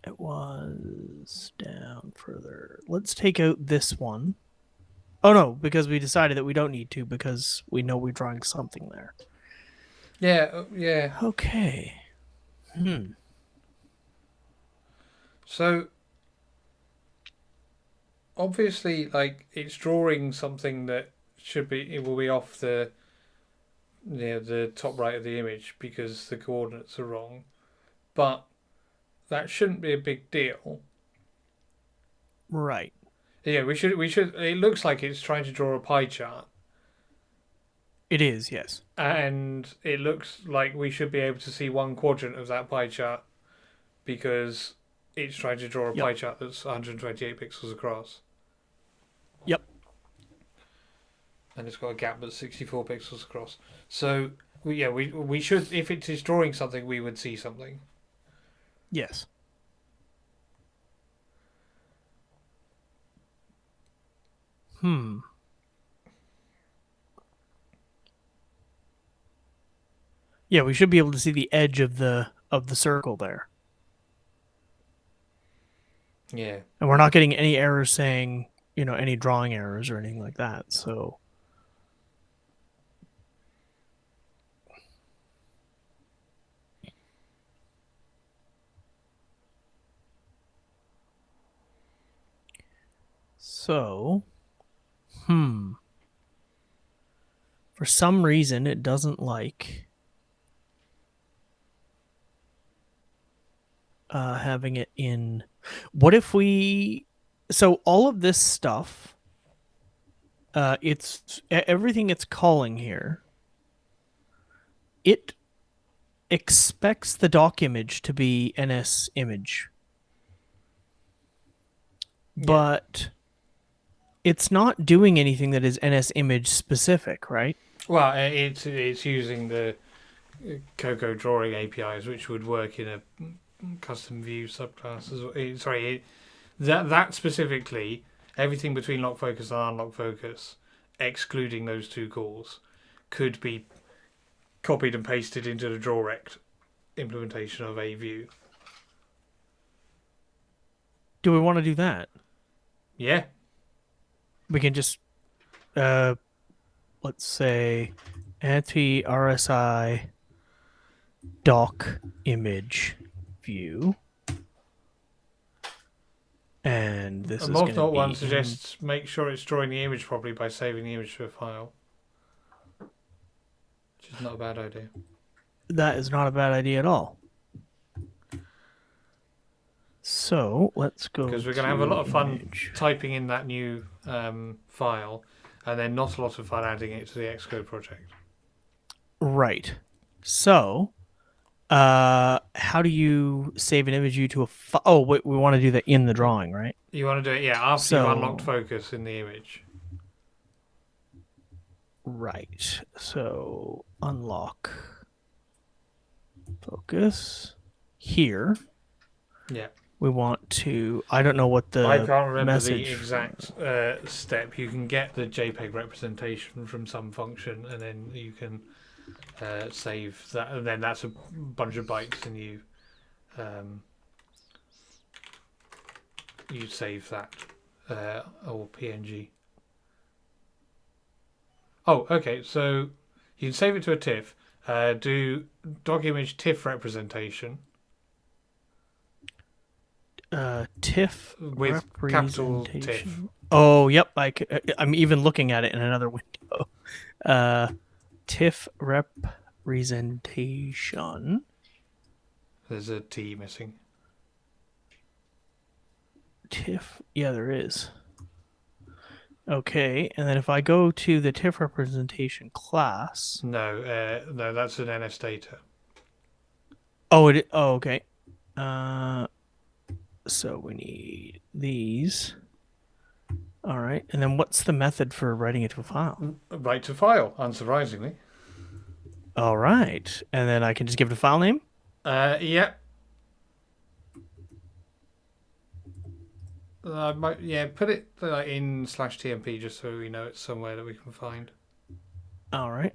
It was down further. Let's take out this one. Oh no, because we decided that we don't need to because we know we're drawing something there. Yeah, yeah. Okay. So obviously, like, it's drawing something that it will be off the the top right of the image because the coordinates are wrong, but that shouldn't be a big deal. Right. Yeah, we should. It looks like it's trying to draw a pie chart. It is, yes. And it looks like we should be able to see one quadrant of that pie chart because it's trying to draw a pie chart that's 128 pixels across. Yep. And it's got a gap that's 64 pixels across. So, we should, if it is drawing something, we would see something. Yes. Yeah, we should be able to see the edge of the circle there. Yeah. And we're not getting any errors saying, any drawing errors or anything like that. So for some reason it doesn't like having it in. What if we? So all of this stuff, it's everything it's calling here. It expects the doc image to be NS image, but it's not doing anything that is NS image specific, right? Well, it's using the Cocoa drawing APIs, which would work in a custom view subclass as well. Sorry, that specifically, everything between lock focus and unlock focus, excluding those two calls, could be copied and pasted into the drawrect implementation of a view. Do we want to do that? Yeah. We can just, let's say, anti-RSI doc image view. And this is going to be... one suggests make sure it's drawing the image properly by saving the image to a file. Which is not a bad idea. That is not a bad idea at all. So let's go. Because we're going to have a lot of fun typing in that new file, and then not a lot of fun adding it to the Xcode project. Right. So, how do you save an image view to a file? Oh, wait, we want to do that in the drawing, right? You want to do it, after you've unlocked focus in the image. Right. So, unlock focus here. Yeah. We want to... I don't know what the I can't remember message... the exact step. You can get the JPEG representation from some function, and then you can save that, and then that's a bunch of bytes, and you save that or PNG. Oh, okay. So you can save it to a TIFF. Do doc image TIFF representation. TIFF with capital TIFF. Oh, yep. I'm even looking at it in another window. TIFF representation. There's a T missing. TIFF. Yeah, there is. Okay, and then if I go to the TIFF representation class. No, that's an NS data. Oh, okay. So we need these. All right, and then what's the method for writing it to a file? Write to file, unsurprisingly. All right, and then I can just give it a file name. Yeah. Put it in /tmp just so we know it's somewhere that we can find. All right.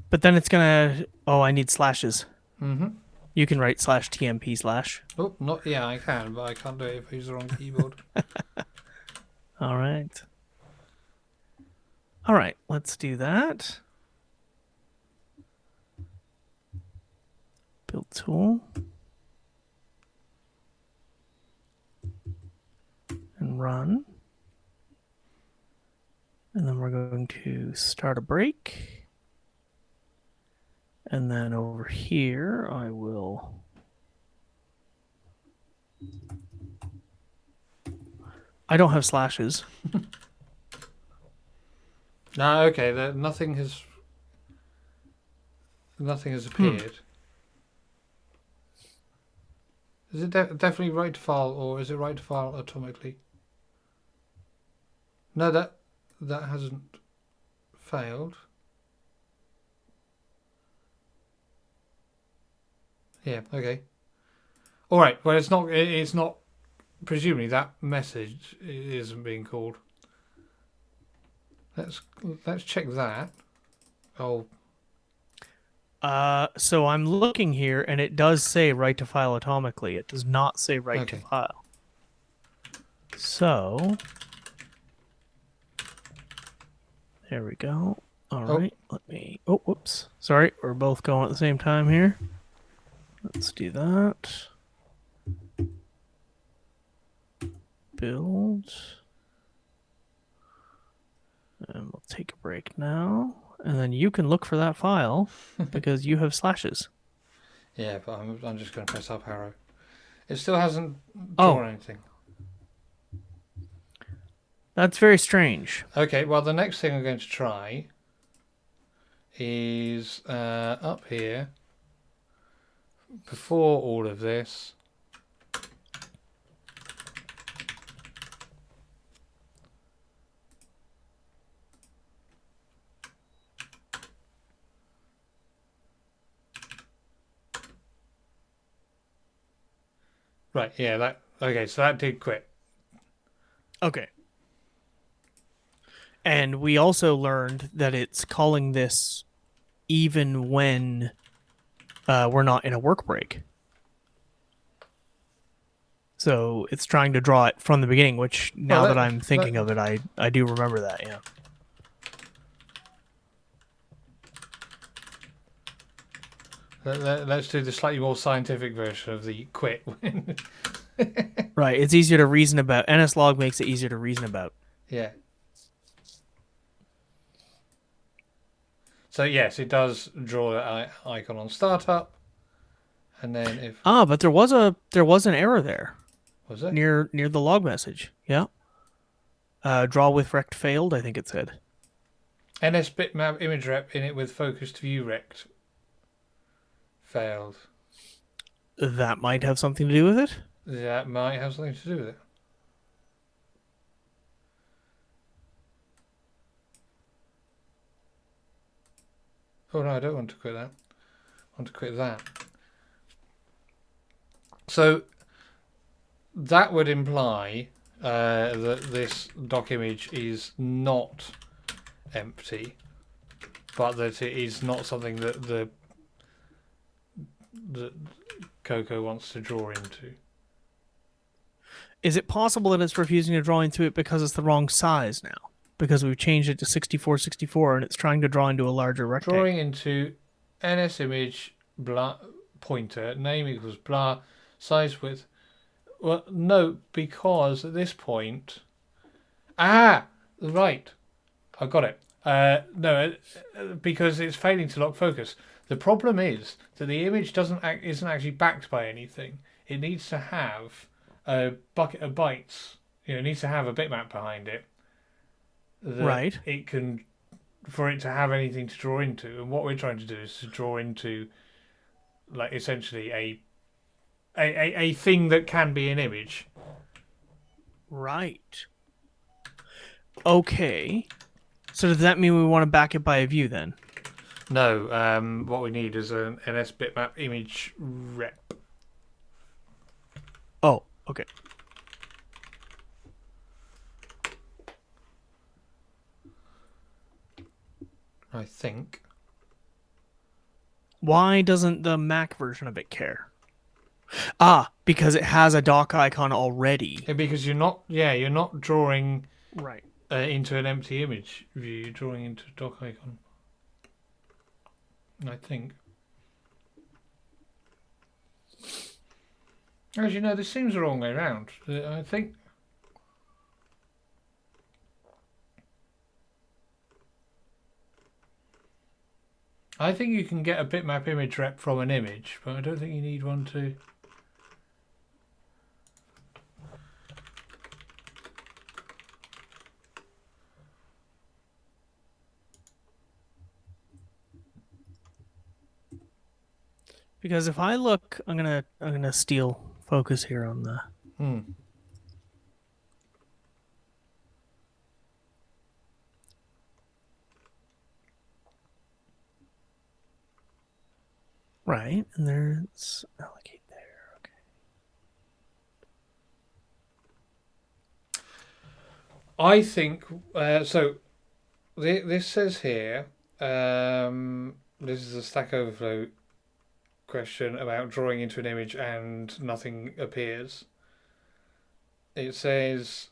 But then it's gonna. Oh, I need slashes. Mm-hmm. You can write /tmp/. Oh, not yeah, I can, but I can't do it if I use the wrong keyboard. All right. All right, let's do that. Build tool. And run. And then we're going to start a break. And then over here, I will... I don't have slashes. No, okay, nothing has appeared. Is it definitely write to file, or is it write to file atomically? No, that hasn't failed. Yeah, okay. All right. Well, it's not. It's not. Presumably, that message isn't being called. Let's check that. Oh. So I'm looking here, and it does say write to file atomically. It does not say write to file. So there we go. All right. Let me. Oh, whoops. Sorry, we're both going at the same time here. Let's do that. Build. And we'll take a break now. And then you can look for that file because you have slashes. Yeah, but I'm just going to press up arrow. It still hasn't drawn anything. That's very strange. Okay, well, the next thing I'm going to try is up here, before all of this. Right, yeah, okay, so that did quit. Okay. And we also learned that it's calling this even when we're not in a work break. So it's trying to draw it from the beginning, which now that I'm thinking of it, I do remember that, yeah. Let's do the slightly more scientific version of the quit. Right, it's easier to reason about. NSLog makes it easier to reason about. Yeah. So yes, it does draw that icon on startup, and then if but there was an error there. Was there? Near the log message? Yeah. Draw with rect failed, I think it said. NS bitmap image rep init with focused view rect failed. That might have something to do with it. That might have something to do with it. Oh no, I don't want to quit that. I want to quit that. So that would imply that this doc image is not empty, but that it is not something that the Coco wants to draw into. Is it possible that it's refusing to draw into it because it's the wrong size now? Because we've changed it to 6464 and it's trying to draw into a larger rectangle. Drawing into NS image blah pointer name equals blah size width. Well, no, because at this point, right, I got it. No, because it's failing to lock focus. The problem is that the image isn't actually backed by anything. It needs to have a bucket of bytes. It needs to have a bitmap behind it that Right. it can, for it to have anything to draw into. And what we're trying to do is to draw into, like, essentially a thing that can be an image. Right. Okay. So does that mean we want to back it by a view then? No, what we need is an NS bitmap image rep. Oh, okay. I think. Why doesn't the Mac version of it care? Ah, because it has a dock icon already. Yeah, because you're not drawing Right. into an empty image view. You're drawing into a dock icon. I think. As you know, this seems the wrong way around. I think. I think you can get a bitmap image rep from an image, but I don't think you need one to. Because if I look, I'm gonna steal focus here on the. Right, and there's allocate there. Okay. I think so. This says here. This is a Stack Overflow question about drawing into an image and nothing appears. It says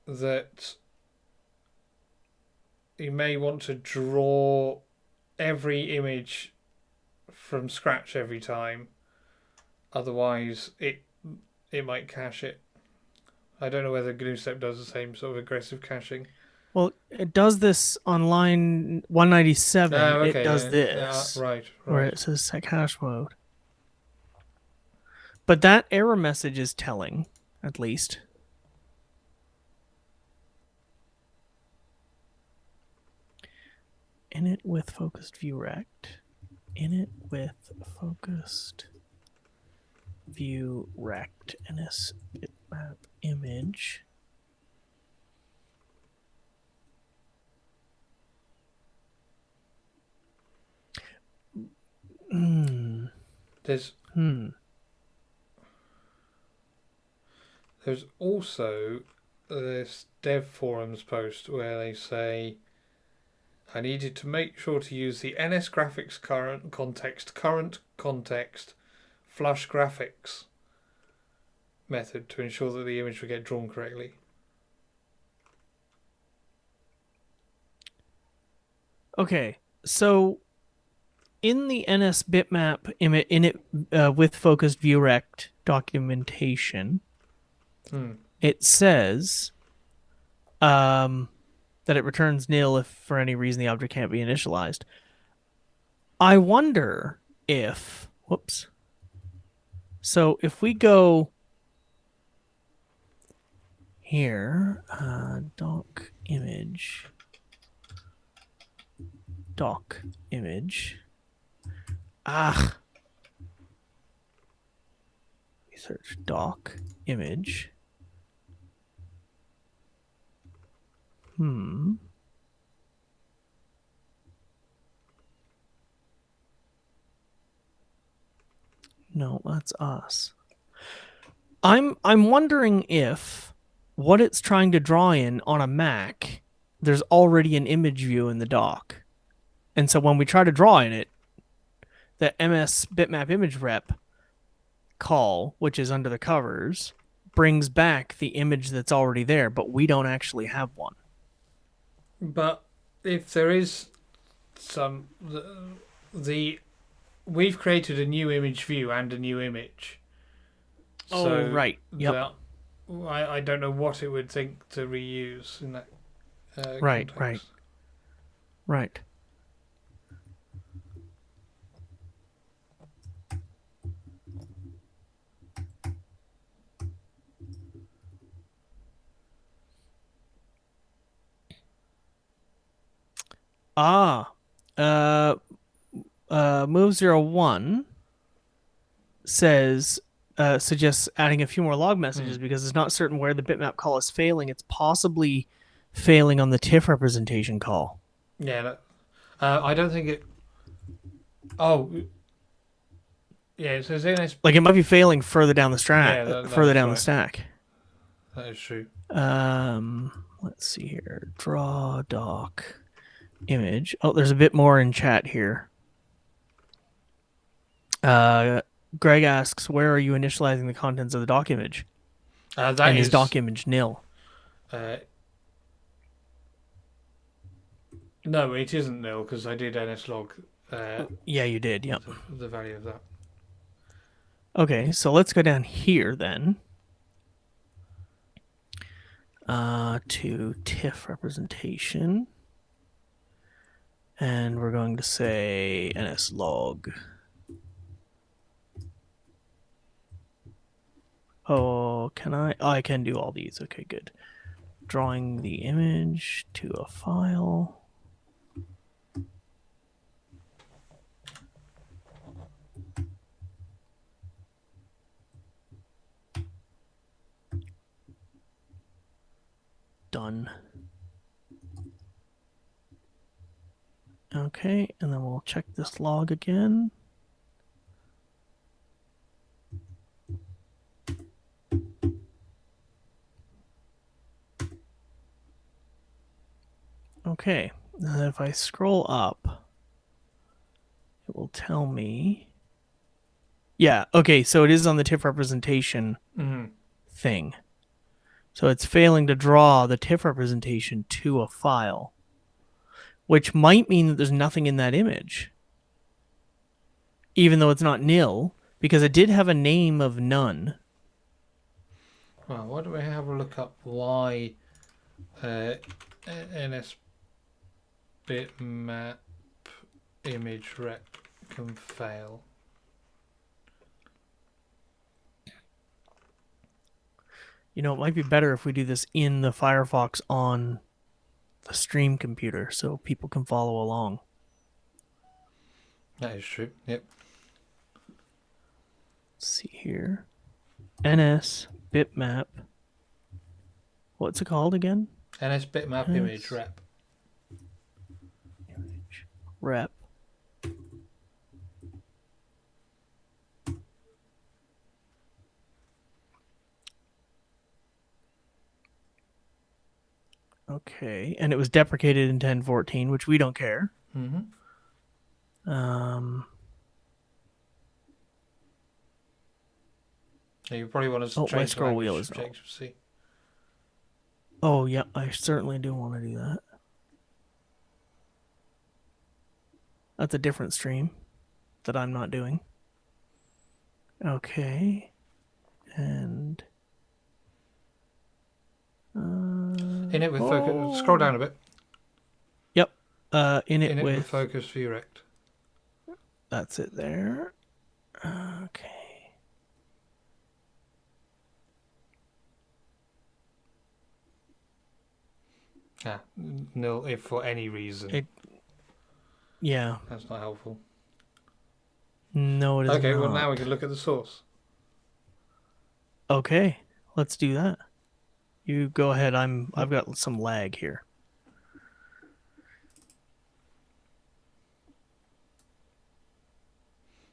that you may want to draw every image from scratch every time, otherwise it might cache it. I don't know whether GNU/Step does the same sort of aggressive caching. Well, it does this on line 197. Oh, okay, it does yeah, this. yeah, right. Where it says set cache mode. But that error message is telling, at least. Init with focused view rect. Init with focused view rect. NS bitmap image. There's also this dev forums post where they say, I needed to make sure to use the NS graphics current context flush graphics method to ensure that the image would get drawn correctly. Okay, so in the NS bitmap init with focused view rect documentation, it says that it returns nil if for any reason the object can't be initialized. I wonder if, whoops. So if we go here, doc image, we search doc image. No, that's us. I'm wondering if what it's trying to draw in on a Mac, there's already an image view in the dock. And so when we try to draw in it, the MS bitmap image rep call, which is under the covers, brings back the image that's already there, but we don't actually have one. But if there is some we've created a new image view and a new image. So, right. Yep. I don't know what it would think to reuse in that right, context. right. Right. Ah. Uh, Move01 says suggests adding a few more log messages because it's not certain where the bitmap call is failing. It's possibly failing on the TIFF representation call. Yeah, I don't think it. Oh, yeah. It says NS. Like it might be failing further down the Yeah, further that's down the right. stack. That is true. Let's see here. Draw doc image. Oh, there's a bit more in chat here. Greg asks, where are you initializing the contents of the doc image? That is doc image nil? No, it isn't nil because I did nslog. Yeah, you did. Yep. The value of that. Okay, so let's go down here then. To TIFF representation. And we're going to say nslog. Oh, can I? Oh, I can do all these. Okay, good. Drawing the image to a file. Done. Okay, and then we'll check this log again. Okay, and if I scroll up, it will tell me. Yeah, okay, so it is on the TIFF representation thing. So it's failing to draw the TIFF representation to a file, which might mean that there's nothing in that image, even though it's not nil, because it did have a name of none. Well, why don't we have a look up why NS bitmap image rep can fail? You know, it might be better if we do this in the Firefox on the stream computer so people can follow along. That is true. Yep. Let's see here. NS bitmap. What's it called again? NS bitmap image rep. Image rep. Okay, and it was deprecated in 10.14, which we don't care. You probably want to my scroll wheel is Objective-C. Oh, yeah, I certainly do want to do that. That's a different stream that I'm not doing. Okay. And init with focus. Scroll down a bit. Yep. Init with focus view rect. That's it there. Okay. Nil if for any reason. Yeah. That's not helpful. No, it is okay, not. well now we can look at the source. Okay, let's do that. You go ahead. I've got some lag here.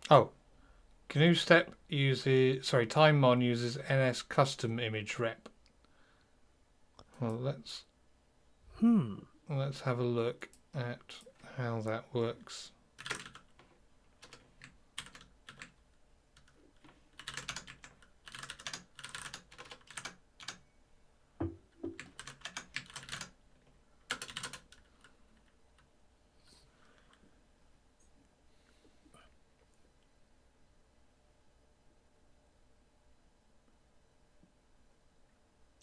Oh, GNU step uses TimeMon uses NS custom image rep. Well, let's have a look at how that works.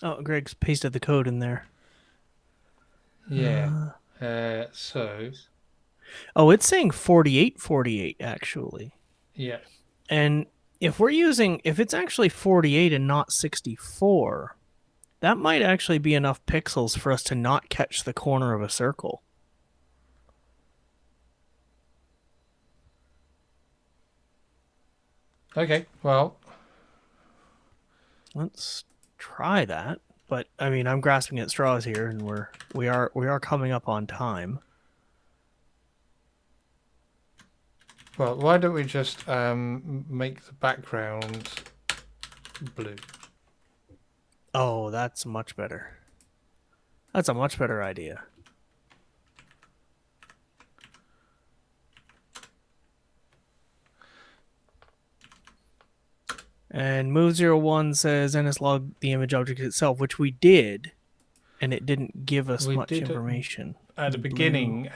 Oh, Greg's pasted the code in there. Yeah. So Oh, it's saying 4848 actually. yeah. And if it's actually 48 and not 64, that might actually be enough pixels for us to not catch the corner of a circle. Okay. Well, Let's try that. But I mean, I'm grasping at straws here, and we are coming up on time. why don't we just make the background blue? Oh, that's much better. That's a much better idea. And move01 says nslog the image object itself, which we did, and it didn't give us We much did information. at the beginning,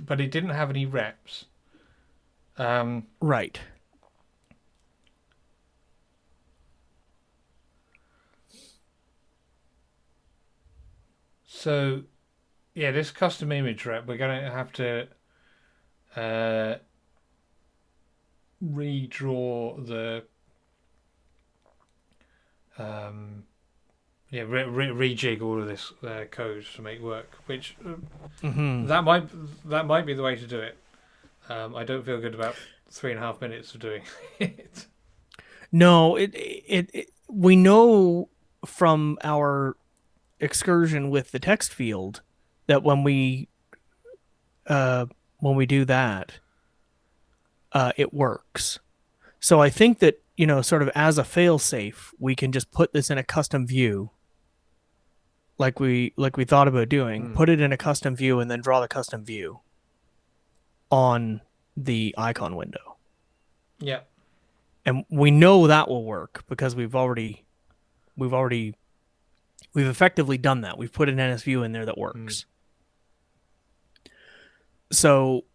but it didn't have any reps. Right. So, yeah, this custom image rep, we're going to have to redraw the rejig all of this code to make work. Which that might be the way to do it. I don't feel good about 3.5 minutes of doing it. No, we know from our excursion with the text field that when we do that, it works. So I think that, sort of as a fail-safe, we can just put this in a custom view, like we thought about doing. Put it in a custom view and then draw the custom view on the icon window. Yeah. And we know that will work because we've effectively done that. We've put an NSView in there that works. So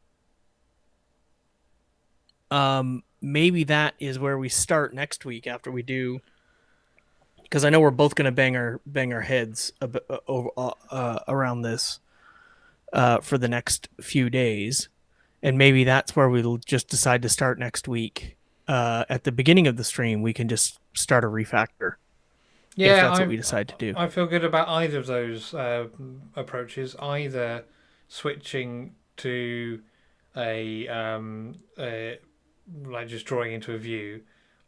maybe that is where we start next week after we do, because I know we're both going to bang our heads around this for the next few days, and maybe that's where we'll just decide to start next week. At the beginning of the stream, we can just start a refactor. Yeah, if that's what we decide to do. I feel good about either of those approaches. Either switching to a like just drawing into a view,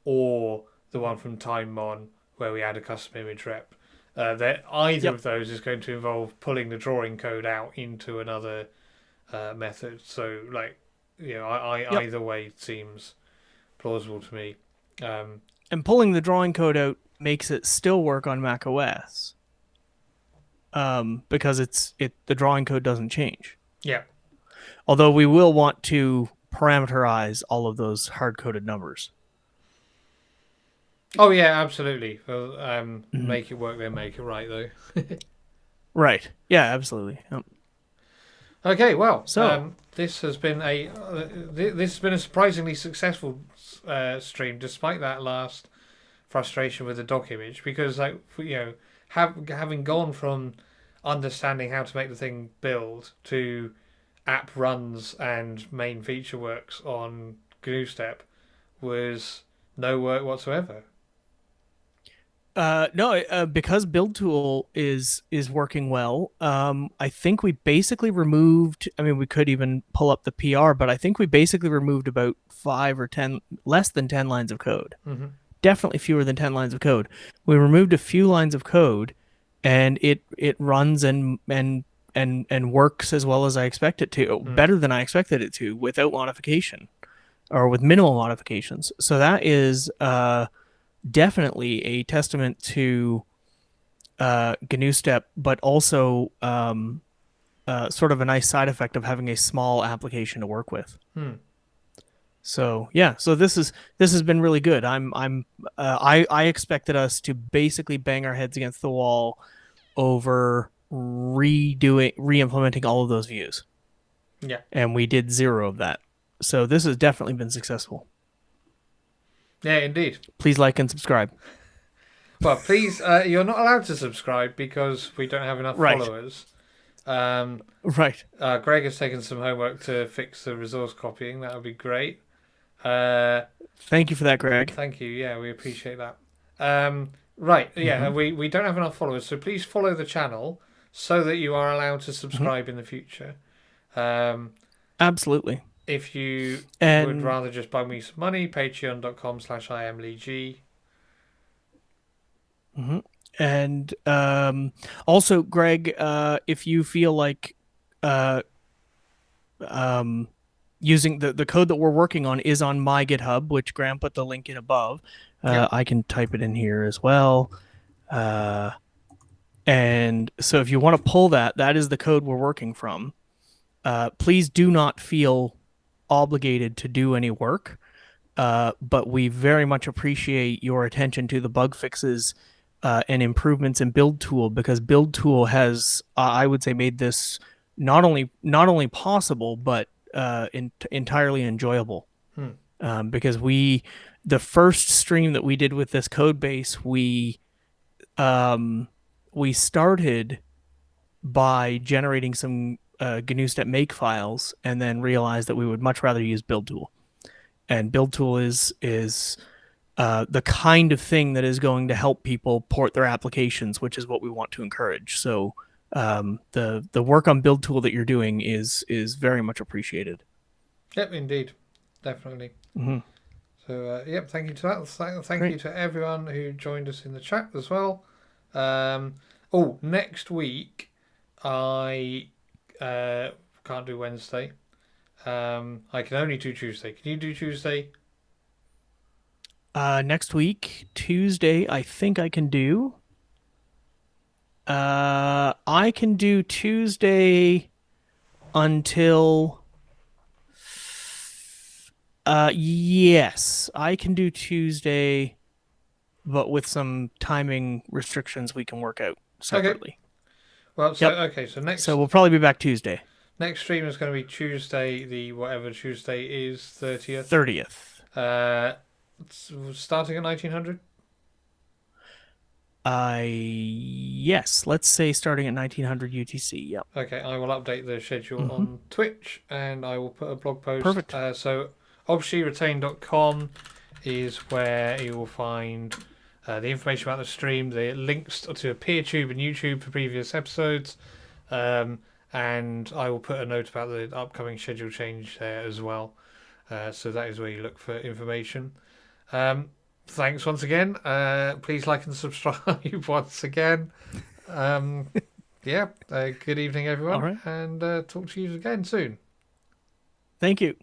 or the one from TimeMon where we add a custom image rep. Either of those is going to involve pulling the drawing code out into another method. So, either way seems plausible to me. And pulling the drawing code out makes it still work on Mac OS, because the drawing code doesn't change. Yeah. Although we will want to parameterize all of those hard-coded numbers. Oh yeah, absolutely. Well, make it work, then make it right, though. Right. Yeah, absolutely. Yep. Okay. Well, so this has been a surprisingly successful stream, despite that last frustration with the dock image, because having gone from understanding how to make the thing build to app runs and main feature works on GNU Step was no work whatsoever. No, because build tool is working well. I think we basically removed. I mean, we could even pull up the PR, but I think we basically removed about 5 or 10, less than 10 lines of code. Mm-hmm. Definitely fewer than 10 lines of code. We removed a few lines of code, and it runs and works as well as I expect it to, better than I expected it to, without modification or with minimal modifications. So that is definitely a testament to GNU Step, but also sort of a nice side effect of having a small application to work with. So yeah, so this has been really good. I expected us to basically bang our heads against the wall over re-implementing all of those views. Yeah. And we did 0 of that. So this has definitely been successful. Yeah, indeed. Please like and subscribe. Well, please, you're not allowed to subscribe because we don't have enough followers. Right. Greg has taken some homework to fix the resource copying. That would be great. Uh, Thank you for that, Greg. Thank you. Yeah, we appreciate that. Right. Yeah, Hmm. we don't have enough followers, so please follow the channel so that you are allowed to Hmm. subscribe in the future. Um, Absolutely. if you would And rather just buy me some money, patreon.com/imleeg. hmm and also, Greg, if you feel like uh, um, using the code that we're working on is on my GitHub, which Graham put the link in above. Yep. I can type it in here as well. Uh, and so if you want to pull that, that is the code we're working from. Please do not feel obligated to do any work, but we very much appreciate your attention to the bug fixes and improvements in Build Tool, because Build Tool has, I would say, made this not only possible but entirely enjoyable. Hmm. Because the first stream that we did with this code base, um, we started by generating some GNU-step make files, and then realized that we would much rather use Build Tool. And Build Tool is the kind of thing that is going to help people port their applications, which is what we want to encourage. So the work on Build Tool that you're doing is very much appreciated. Yep, indeed, definitely. Mm-hmm. So, yep, thank you to that. Thank you Great. to everyone who joined us in the chat as well. Next week I can't do Wednesday. I can only do Tuesday. Can you do Tuesday? Next week, Tuesday, I think I can do. I can do Tuesday until. Yes, I can do Tuesday, but with some timing restrictions we can work out Okay. separately. Well, so Yep. okay, so So we'll probably be back Tuesday, next stream is going to be Tuesday, the whatever Tuesday is, 30th. 30th. Starting at 1900. Yes, let's say starting at 1900 UTC. Yep. Okay, I will update the schedule Mm-hmm. on Twitch and I will put a blog post. Perfect. So objcretain.com is where you will find the information about the stream, the links to PeerTube and YouTube for previous episodes, and I will put a note about the upcoming schedule change there as well. So that is where you look for information. Thanks once again. Please like and subscribe once again. Good evening, everyone, All right. and talk to you again soon. Thank you.